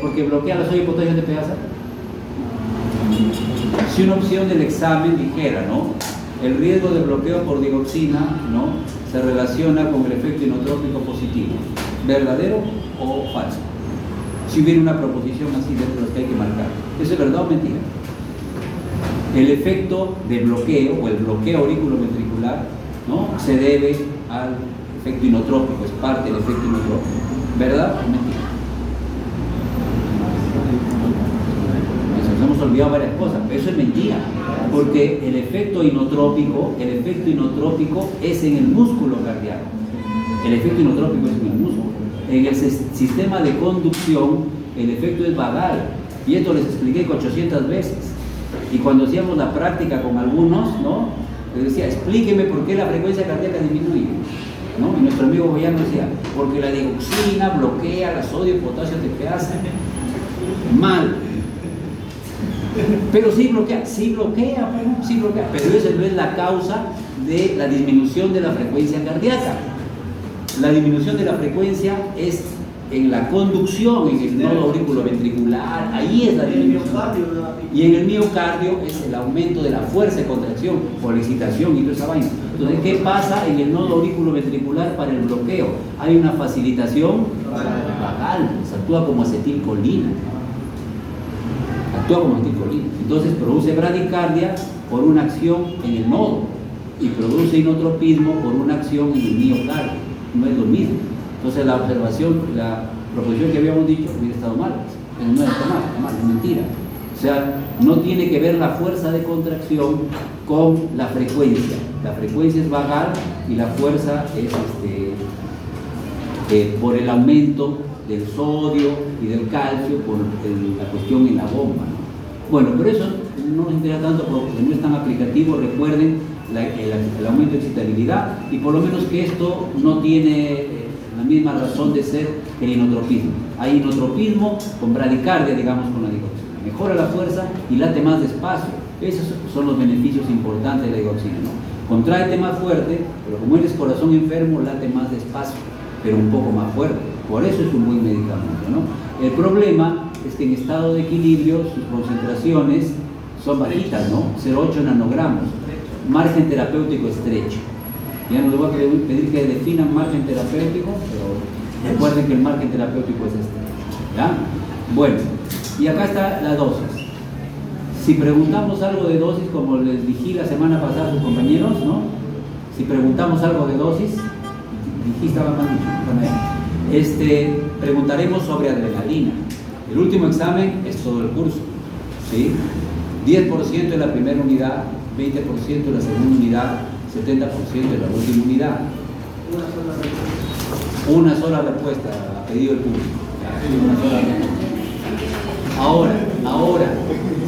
porque bloquea las ollas de potasio de PASA. Si una opción del examen dijera, ¿no? El riesgo de bloqueo por digoxina, ¿no? Se relaciona con el efecto inotrópico positivo. ¿Verdadero o falso? Si hubiera una proposición así dentro de los que hay que marcar. ¿Eso es verdad o mentira? El efecto de bloqueo o el bloqueo auriculoventricular, ¿no? Se debe al efecto inotrópico, es parte del efecto inotrópico. ¿Verdad o mentira? Nos hemos olvidado varias cosas, pero eso es mentira, porque el efecto inotrópico es en el músculo cardíaco. El efecto inotrópico es en el músculo. En el sistema de conducción, el efecto es vagal, y esto les expliqué 800 veces. Y cuando hacíamos la práctica con algunos, ¿no? Les decía, explíqueme por qué la frecuencia cardíaca disminuye, ¿no? Y nuestro amigo Boyano decía, porque la digoxina bloquea la sodio y potasio TPase. Mal. Pero sí bloquea, pero esa no es la causa de la disminución de la frecuencia cardíaca. La disminución de la frecuencia es en la conducción, en el nodo auriculoventricular, ahí es la disminución. Y en el miocardio es el aumento de la fuerza de contracción por la excitación y toda esa vaina. Entonces, ¿qué pasa en el nodo auriculoventricular para el bloqueo? Hay una facilitación vagal, se actúa como acetilcolina. Entonces produce bradicardia por una acción en el nodo y produce inotropismo por una acción en el miocardio. No es lo mismo. Entonces la proposición que habíamos dicho hubiera estado mal, pero no está mal, es mentira. O sea, no tiene que ver la fuerza de contracción con la frecuencia. La frecuencia es vagal y la fuerza es por el aumento del sodio y del calcio por la cuestión en la bomba, ¿no? Bueno, pero eso no nos interesa tanto porque no es tan aplicativo. Recuerden el aumento de excitabilidad y por lo menos que esto no tiene la misma razón de ser que el inotropismo. Hay inotropismo con bradicardia, digamos, con la digoxina. Mejora la fuerza y late más despacio. Esos son los beneficios importantes de la digoxina, ¿no? Contráete más fuerte, pero como eres corazón enfermo, late más despacio, pero un poco más fuerte. Por eso es un buen medicamento, ¿no? El problema es que en estado de equilibrio sus concentraciones son bajitas, ¿no? 0,8 nanogramos. Margen terapéutico estrecho. Ya no les voy a pedir que definan margen terapéutico, pero recuerden que el margen terapéutico es estrecho, ¿ya? Bueno, y acá está la dosis. Si preguntamos algo de dosis, como les dije la semana pasada a sus compañeros, ¿no? Si preguntamos algo de dosis, dijiste estaba mal dicho, preguntaremos sobre adrenalina. El último examen es todo el curso, ¿sí? 10% en la primera unidad, 20% en la segunda unidad, 70% en la última unidad. Una sola respuesta a pedido del público. Una sola respuesta. Ahora,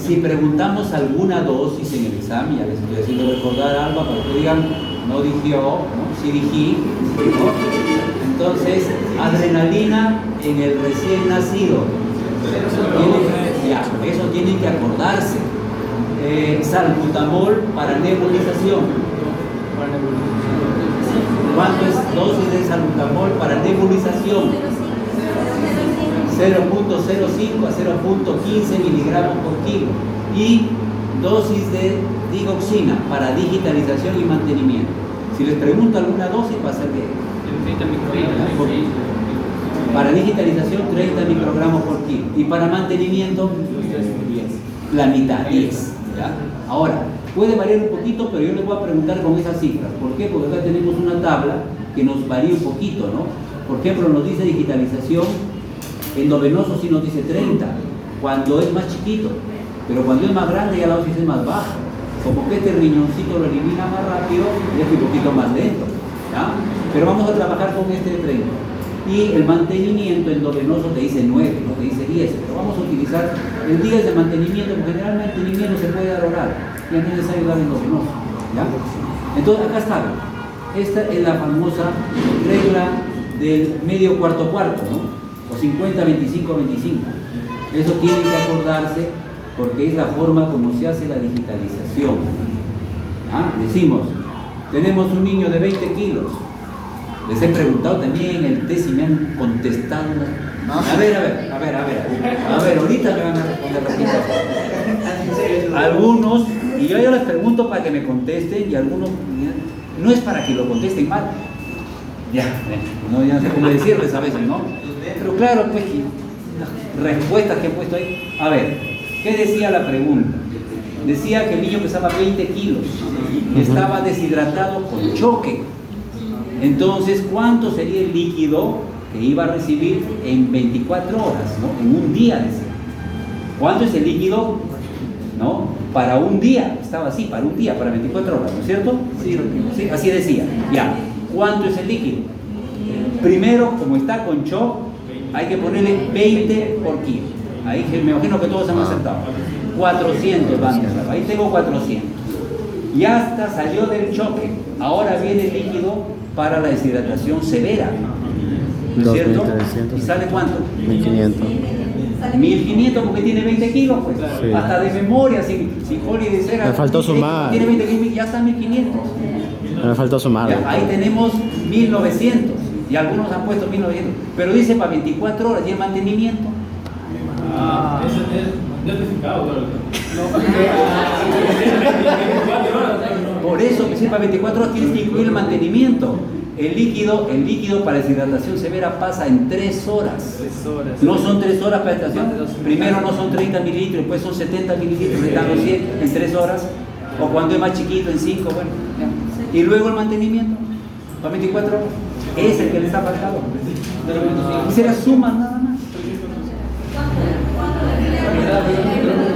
si preguntamos alguna dosis en el examen, ya les estoy haciendo recordar algo para que digan, no dijió, ¿no? Sí dijí, ¿no? Entonces, adrenalina en el recién nacido. Eso tienen que acordarse. Salbutamol para nebulización. ¿Cuánto es dosis de salbutamol para nebulización? 0.05 a 0.15 miligramos por kilo. Y dosis de digoxina para digitalización y mantenimiento. Si les pregunto alguna dosis, va a ser que para digitalización 30 microgramos por kilo y para mantenimiento la mitad, 10. ¿Ya? Ahora, puede variar un poquito, pero yo les voy a preguntar con esas cifras. ¿Por qué? Porque acá tenemos una tabla que nos varía un poquito, ¿no? Por ejemplo, nos dice digitalización, endovenoso sí nos dice 30, cuando es más chiquito, pero cuando es más grande ya la dosis es más baja. Como que este riñoncito lo elimina más rápido y este un poquito más lento, ¿ya? Pero vamos a trabajar con este de 30. Y el mantenimiento endovenoso te dice 9, no te dice 10, pero vamos a utilizar el 10 de mantenimiento, porque generalmente el mantenimiento se puede dar oral, y es necesario dar endovenoso, ¿ya? Entonces acá está, Esta es la famosa regla del medio cuarto cuarto, ¿no? O 50, 25, 25. Eso tienen que acordarse porque es la forma como se hace la digitalización. ¿Ah? Decimos, tenemos un niño de 20 kilos. Les he preguntado también en el test y me han contestado. A ver, ahorita me van a responder rápido. Algunos, y yo les pregunto para que me contesten, y algunos, no es para que lo contesten mal. Ya no sé cómo decirles a veces, ¿no? Pero claro, pues, las respuestas que he puesto ahí. A ver, ¿qué decía la pregunta? Decía que el niño pesaba 20 kilos, estaba deshidratado con choque. Entonces, ¿cuánto sería el líquido que iba a recibir en 24 horas, ¿no? En un día, decía. ¿Cuánto es el líquido, ¿no? Para un día, estaba así, para un día, para 24 horas, ¿no es cierto? Sí, así decía. Ya, ¿cuánto es el líquido? Primero, como está con shock, hay que ponerle 20 por kilo. Ahí me imagino que todos han acertado. 400 van a estar. Ahí tengo 400. Ya hasta salió del choque. Ahora viene el líquido para la deshidratación severa. ¿No es cierto? ¿Y sale cuánto? 1500. 1500 porque tiene 20 kilos, pues. Sí. Hasta de memoria, sin Jorge de cera. Me faltó sumar. Tiene 20 kilos, ya está 1500. Me faltó sumar. Ya, ahí tenemos 1900. Y algunos han puesto 1900. Pero dice para 24 horas y el mantenimiento. Eso es notificado, Por eso que para 24 horas tienes que incluir el mantenimiento. El líquido para deshidratación severa pasa en 3 horas. No son 3 horas para deshidratación. Primero no son 30 mililitros, después son 70 mililitros, están los 100 en 3 horas. O cuando es más chiquito, en 5, bueno. Ya. Y luego el mantenimiento, para 24 horas. Es el que les ha faltado. Y se la suman nada más.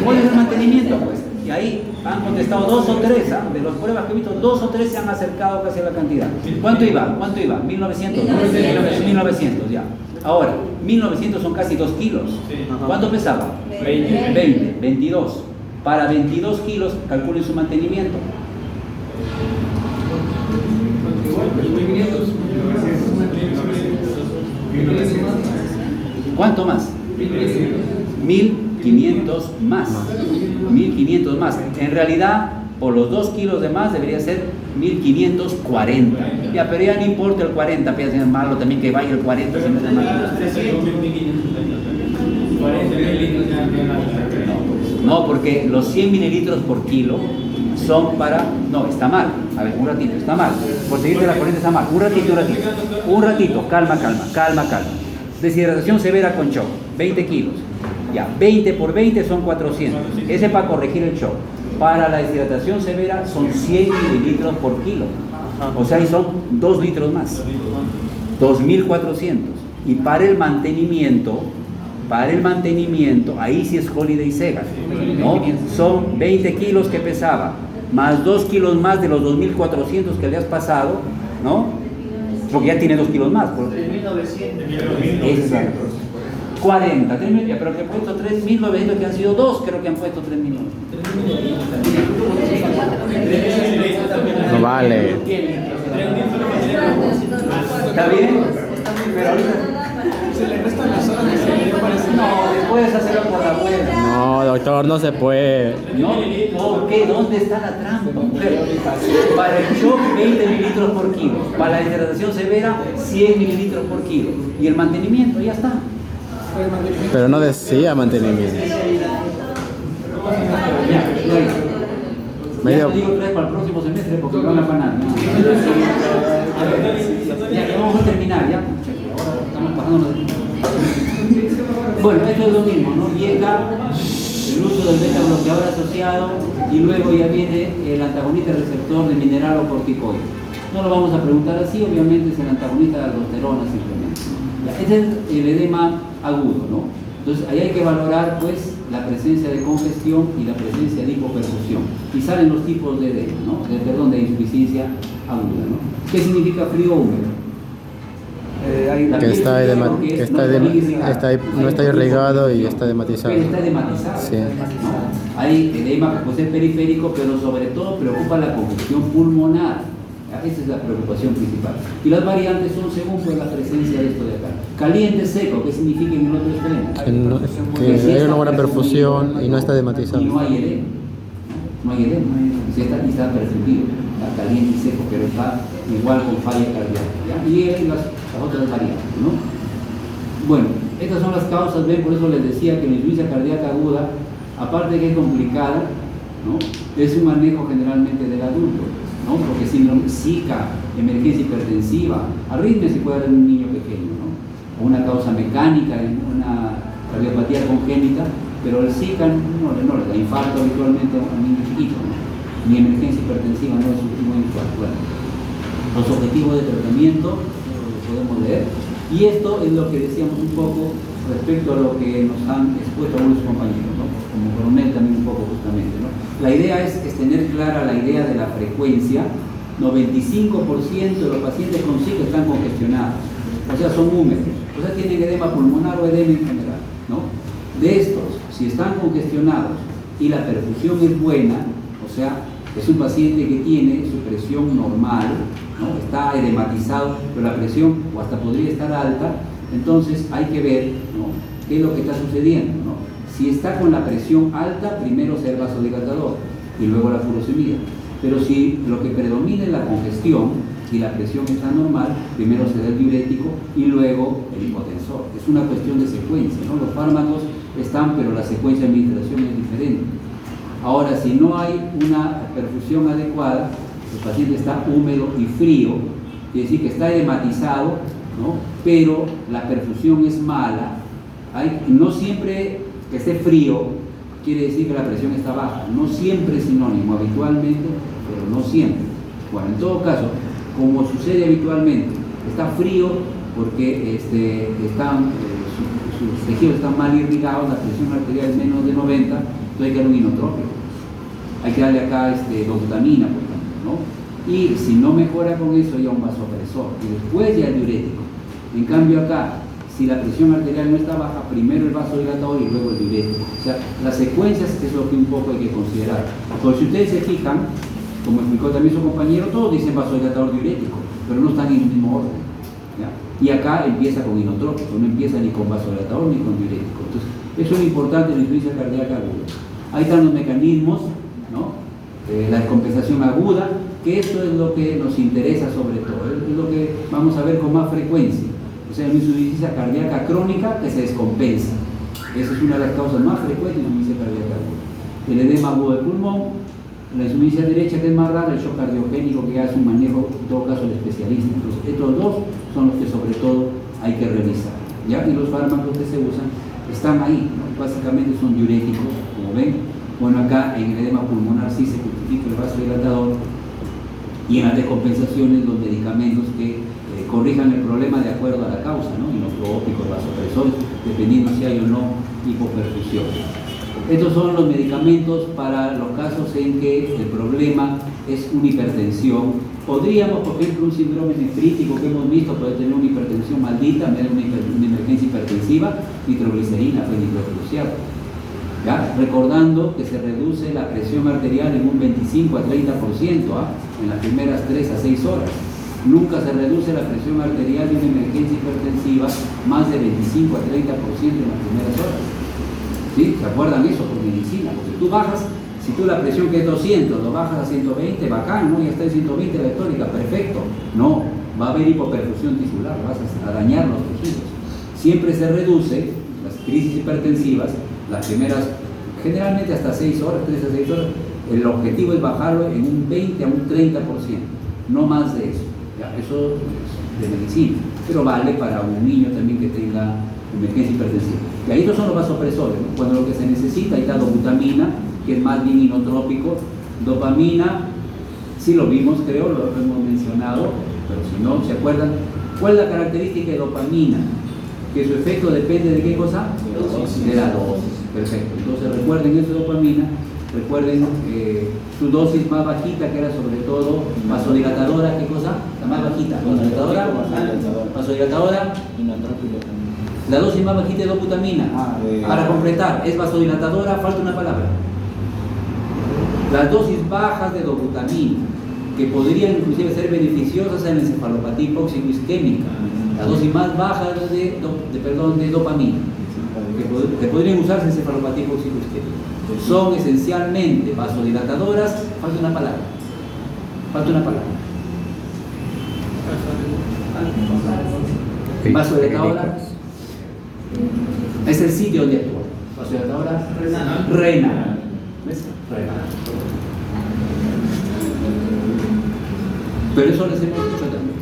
¿Cuál es el mantenimiento? Pues, y ahí han contestado 2 o 3, ¿ah? De las pruebas que he visto, 2 o 3 se han acercado casi a la cantidad. ¿Cuánto iba? 1900. 1900, ya. Ahora, 1900 son casi 2 kilos. ¿Cuánto pesaba? 20, 22. Para 22 kilos, calculen su mantenimiento. ¿Cuánto más? 1500 más. 1500 más. En realidad, por los 2 kilos de más debería ser 1540. Ya, pero ya no importa el 40, pero es malo también que vaya el 40. Si no es malo. No, porque los 100 mililitros por kilo son para... No, está mal. A ver, un ratito, está mal. Por seguirte la corriente está mal. Un ratito, calma. Deshidratación severa con shock, 20 kilos. Ya, 20 por 20 son 400. Ese para corregir el shock. Para la deshidratación severa son 100 mililitros por kilo. O sea, ahí son 2 litros más. 2400. Y para el mantenimiento, ahí sí es Holiday Segal, ¿no? Son 20 kilos que pesaba, más 2 kilos más de los 2400 que le has pasado, ¿no? Porque ya tiene 2 kilos más. 1900. 40, pero que han puesto 3.900, que han sido 2, creo que han puesto 3.000. No vale. ¿Está bien? Pero ahorita Se le restan las horas de servicio para ese. no, puedes hacerlo por la buena. No, doctor, no se puede. No, ¿por qué? ¿Dónde está la trampa, mujer? Para el shock, 20 mililitros por kilo. Para la deshidratación severa, 100 mililitros por kilo. Y el mantenimiento, ya está. Pero no decía mantenimiento. Ya no digo 3 para el próximo semestre porque no van a ganar. ¿No? A ver, ya vamos a terminar, ¿ya? Ahora estamos pasando. Bueno, esto es lo mismo, ¿no? Llega el uso del beta bloqueador asociado y luego ya viene el antagonista receptor de mineral o corticoide. No lo vamos a preguntar así, obviamente es el antagonista de aldosterona simplemente. Este es el edema agudo, ¿no? Entonces ahí hay que valorar pues la presencia de congestión y la presencia de hipoperfusión. Y salen los tipos de edema, ¿no? De insuficiencia aguda, ¿no? ¿Qué significa frío húmedo? Que no está irrigado y está dematizado. Está dematizado. Sí. ¿No? Hay edema que puede ser periférico, pero sobre todo preocupa la congestión pulmonar. Esa es la preocupación principal. Y las variantes son según pues, la presencia de esto de acá. Caliente, seco, ¿qué significa en el otro extremo? Que sí hay está una buena perfusión y no está dematizado. Y no hay edema. No hay edema. Sí está perfundido, está caliente y seco, pero está igual con falla cardíaca. ¿Ya? Y hay las otras variantes, ¿no? Bueno, estas son las causas, ven, por eso les decía que la insuficiencia cardíaca aguda, aparte de que es complicada, ¿no? Es un manejo generalmente del adulto, ¿no? Porque síndrome Zika, emergencia hipertensiva, arritmia se puede dar en un niño pequeño, ¿no? O una causa mecánica, una cardiopatía congénita, pero el Zika no le da infarto habitualmente a un niño chiquito, ¿no? Ni emergencia hipertensiva no es muy usual. Bueno, los objetivos de tratamiento lo podemos leer, y esto es lo que decíamos un poco respecto a lo que nos han expuesto algunos compañeros, ¿no? Como coronel también un poco justamente, ¿no? La idea es tener clara la idea de la frecuencia. 95% de los pacientes con Zika están congestionados, o sea, son húmedos, o sea, tienen edema pulmonar o edema en general, ¿no? De estos, si están congestionados y la perfusión es buena, o sea, es un paciente que tiene su presión normal, ¿no? Está edematizado, pero la presión o hasta podría estar alta, entonces hay que ver, ¿no? qué es lo que está sucediendo, ¿no? Si está con la presión alta, primero será el vasodilatador y luego la furosemida. Pero si lo que predomina es la congestión y la presión está normal, primero será el diurético y luego el hipotensor. Es una cuestión de secuencia, ¿no? Los fármacos están, pero la secuencia de administración es diferente. Ahora, si no hay una perfusión adecuada, el paciente está húmedo y frío, quiere decir que está edematizado, ¿no? Pero la perfusión es mala. No siempre que esté frío quiere decir que la presión está baja, no siempre es sinónimo, habitualmente, pero no siempre. Bueno, en todo caso, como sucede habitualmente, está frío porque sus tejidos están mal irrigados, la presión arterial es menos de 90, entonces hay que dar un inotrópico. Hay que darle acá dobutamina, por ejemplo, ¿no? Y si no mejora con eso, ya un vasopresor, y después ya el diurético. En cambio acá, si la presión arterial no está baja, primero el vasodilatador y luego el diurético. O sea, las secuencias es lo que un poco hay que considerar. Porque si ustedes se fijan, como explicó también su compañero, todos dicen vasodilatador diurético, pero no están en el mismo orden, ¿ya? Y acá empieza con inotrópico, no empieza ni con vasodilatador ni con diurético. Entonces, eso es importante en la insuficiencia cardíaca aguda. Ahí están los mecanismos, ¿no? La descompensación aguda, que esto es lo que nos interesa sobre todo, es lo que vamos a ver con más frecuencia. O sea, una insuficiencia cardíaca crónica que se descompensa. Esa es una de las causas más frecuentes de la insuficiencia cardíaca aguda. El edema agudo del pulmón, la insuficiencia derecha que es más rara, el shock cardiogénico que hace un manejo, en todo caso, el especialista. Entonces, estos dos son los que sobre todo hay que revisar, ¿ya? Y los fármacos que se usan están ahí, ¿no? Básicamente son diuréticos, como ven. Bueno, acá en el edema pulmonar sí se justifica el vasodilatador, y en las descompensaciones los medicamentos que corrijan el problema de acuerdo a la causa, ¿no? Inotrópicos, vasopresores, dependiendo si hay o no hipoperfusión. Estos son los medicamentos para los casos en que el problema es una hipertensión. Podríamos, por ejemplo, un síndrome nefrítico que hemos visto puede tener una hipertensión maldita, una emergencia hipertensiva, nitroglicerina, nitrogluciato. ¿Ya? Recordando que se reduce la presión arterial en un 25 a 30%, en las primeras 3 a 6 horas. Nunca se reduce la presión arterial de una emergencia hipertensiva más de 25 a 30% en las primeras horas. ¿Sí? ¿Se acuerdan eso por medicina? Porque tú bajas, si tú la presión que es 200, lo bajas a 120, bacán, ¿no? Ya está en 120 la histórica, perfecto. No, va a haber hipoperfusión tisular, vas a dañar los tejidos. Siempre se reduce las crisis hipertensivas, las primeras, generalmente hasta 6 horas, 3 a 6 horas, el objetivo es bajarlo en un 20 a un 30%, no más de eso. Ya, eso es de medicina, pero vale para un niño también que tenga emergencia hipertensiva. Y ahí estos son los vasopresores, ¿no? Cuando lo que se necesita, ahí está dobutamina, que es más bien inotrópico. Dopamina, sí lo vimos, creo, lo hemos mencionado, pero si no, ¿se acuerdan? ¿Cuál es la característica de dopamina? Que su efecto depende de qué cosa? De la dosis. Perfecto. Entonces recuerden eso de dopamina, recuerden su dosis más bajita, que era sobre todo vasodilatadora, ¿qué cosa? La más bajita, vasodilatadora, la dosis más bajita de dobutamina. Para completar, es vasodilatadora, falta una palabra. Las dosis bajas de dobutamina, que podrían inclusive ser beneficiosas en la encefalopatía hipóxico-isquémica, la dosis más baja de dopamina, que podrían usarse en encefalopatía hipóxico-isquémica. Son esencialmente vasodilatadoras. Falta una palabra. Vasodilatadora es el sitio donde actúa. Vasodilatadora renal. ¿Ves? Renal. Pero eso les hemos dicho también.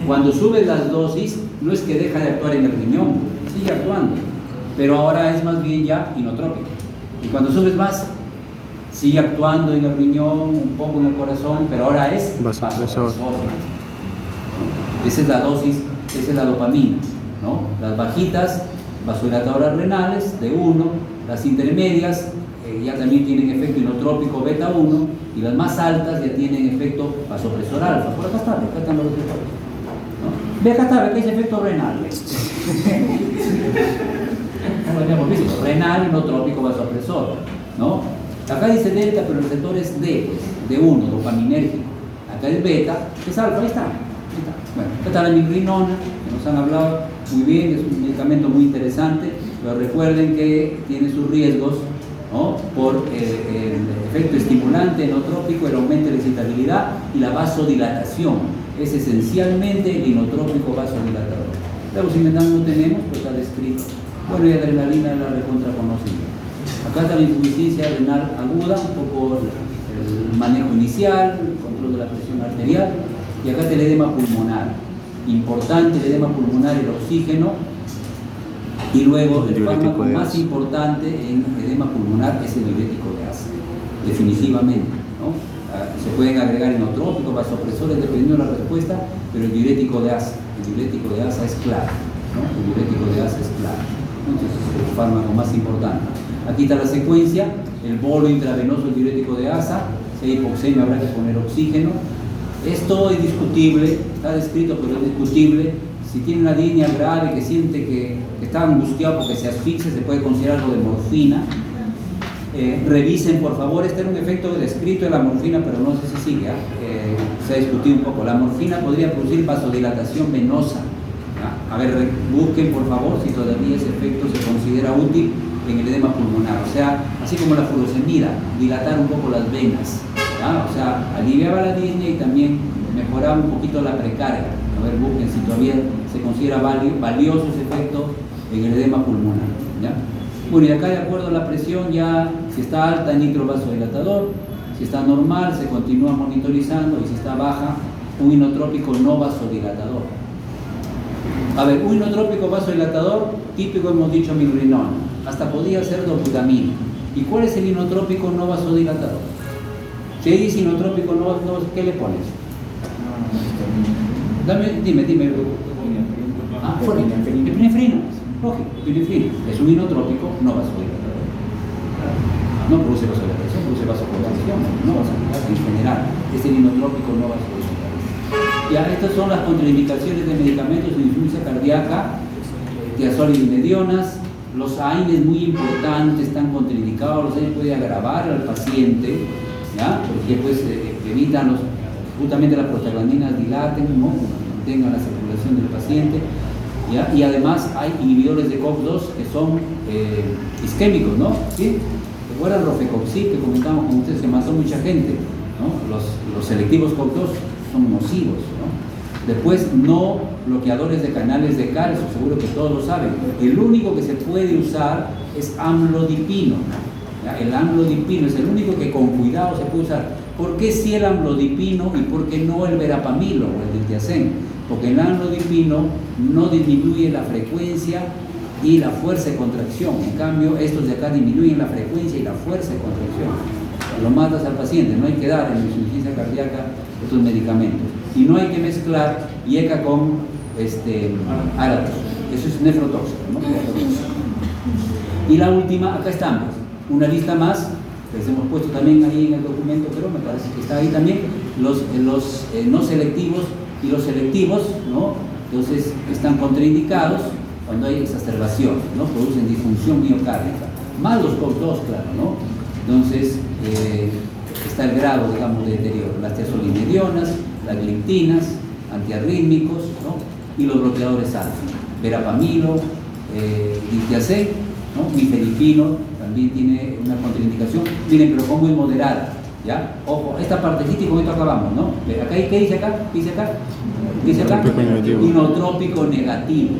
Cuando suben las dosis, no es que deja de actuar en el riñón, sigue actuando, pero ahora es más bien ya inotrópico. Y cuando subes más, sigue actuando en el riñón, un poco en el corazón, pero ahora es vasopresor. Esa es la dosis, esa es la dopamina, ¿no? Las bajitas, vasodilatadoras renales de 1, las intermedias ya también tienen efecto inotrópico beta 1, y las más altas ya tienen efecto vasopresor alfa. Por acá están los receptores, ¿no? Ve acá está, ve que dice efecto renal. Como habíamos visto, renal, inotrópico, vasopresor, ¿no? Acá dice delta, pero el receptor es D, pues, D1, dopaminérgico. Acá es beta, es alfa, ahí está. Bueno, acá está la migrinona, que nos han hablado muy bien, es un medicamento muy interesante, pero recuerden que tiene sus riesgos, ¿no? Por el efecto estimulante enotrópico, el aumento de la excitabilidad y la vasodilatación. Es esencialmente el inotrópico vasodilatador. Luego, si no tenemos, pues está descrito. Bueno, y adrenalina la recontra conocida. Acá está la insuficiencia renal aguda, un poco el manejo inicial, el control de la presión arterial, y acá está el edema pulmonar. Importante el edema pulmonar, el oxígeno, y luego el fármaco más importante en edema pulmonar es el diurético de asa, definitivamente, ¿no? Se pueden agregar inotrópicos, vasopresores, dependiendo de la respuesta, pero el diurético de asa es clave, ¿no? El diurético de asa es clave. Entonces es el fármaco más importante. Aquí está la secuencia: el bolo intravenoso del diurético de asa. Si hay hipoxemia habrá que poner oxígeno. Esto es discutible, está descrito, pero es discutible. Si tiene una línea grave que siente que está angustiado porque se asfixia, se puede considerar algo de morfina. Revisen, por favor. Este era un efecto descrito de la morfina, pero no sé si sigue. Se ha discutido un poco. La morfina podría producir vasodilatación venosa. A ver, busquen, por favor, si todavía ese efecto se considera útil en el edema pulmonar. O sea, así como la furosemida, dilatar un poco las venas. O sea, aliviaba la disnea y también mejoraba un poquito la precarga. A ver, busquen si todavía se considera valioso ese efecto en el edema pulmonar, ¿ya? Bueno, y acá, de acuerdo a la presión, ya si está alta, nitrovasodilatador; si está normal, se continúa monitorizando; y si está baja, un inotrópico no vasodilatador. A ver, un inotrópico vasodilatador típico, hemos dicho, migrinona, hasta podía ser dobutamina. ¿Y cuál es el inotrópico no vasodilatador? Si dice inotrópico no, ¿qué le pones? Dime. Epinefrina. Lógico, epinefrina. Es un inotrópico no vasodilatador. No produce vasodilatación, produce vasoconstricción, no vasodilatador en general. Es el inotrópico no vasodilatador. Ya, estas son las contraindicaciones de medicamentos de insuficiencia cardíaca: tiazolidimedionas. Los AINES, muy importantes, están contraindicados. Los AINES pueden agravar al paciente, ¿ya? Porque pues evitan justamente las prostaglandinas dilaten, ¿no? Mantengan la circulación del paciente, ¿ya? Y además hay inhibidores de COX-2 que son isquémicos, ¿no? ¿Sí? ¿Recuerdan Rofecoxib, que comentamos con ustedes, que mató mucha gente, ¿no? Los selectivos COX-2 son nocivos, ¿no? Después, no bloqueadores de canales de calcio, seguro que todos lo saben. El único que se puede usar es amlodipino, ¿ya? El amlodipino es el único que con cuidado se puede usar. ¿Por qué sí el amlodipino y por qué no el verapamilo o el diltiazem? Porque el amlodipino no disminuye la frecuencia y la fuerza de contracción. En cambio, estos de acá disminuyen la frecuencia y la fuerza de contracción. Lo matas al paciente. No hay que dar en insuficiencia cardíaca estos medicamentos. Y no hay que mezclar IECA con áratos. Eso es nefrotóxico, ¿no? Y la última, acá estamos. Una lista más. Les hemos puesto también ahí en el documento, pero me parece que está ahí también, los no selectivos y los selectivos, ¿no? Entonces están contraindicados cuando hay exacerbación, ¿no? Producen disfunción miocárdica, más los COX-2, claro, ¿no? Entonces, está el grado, digamos, de deterioro. Las tiazolinidionas, las gliptinas, antiarrítmicos, ¿no? Y los bloqueadores alfa, verapamilo, diltiazem, ¿no? Mifedipino también tiene una contraindicación. Miren, pero como muy moderada, ¿ya? Ojo, esta partecita y con esto acabamos, ¿no? Acá, ¿qué dice acá? ¿Dice acá? Dice acá, inotrópico negativo.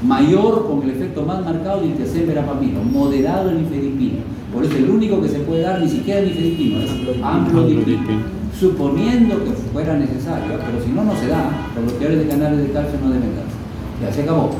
Mayor, con el efecto más marcado, diltiazem, verapamilo. Moderado el nifedipino. Por eso el único que se puede dar, ni siquiera el nifedipino, es amlodipino. Suponiendo que fuera necesario, pero si no, no se da. Los bloqueadores de canales de calcio no deben darse. Ya se acabó.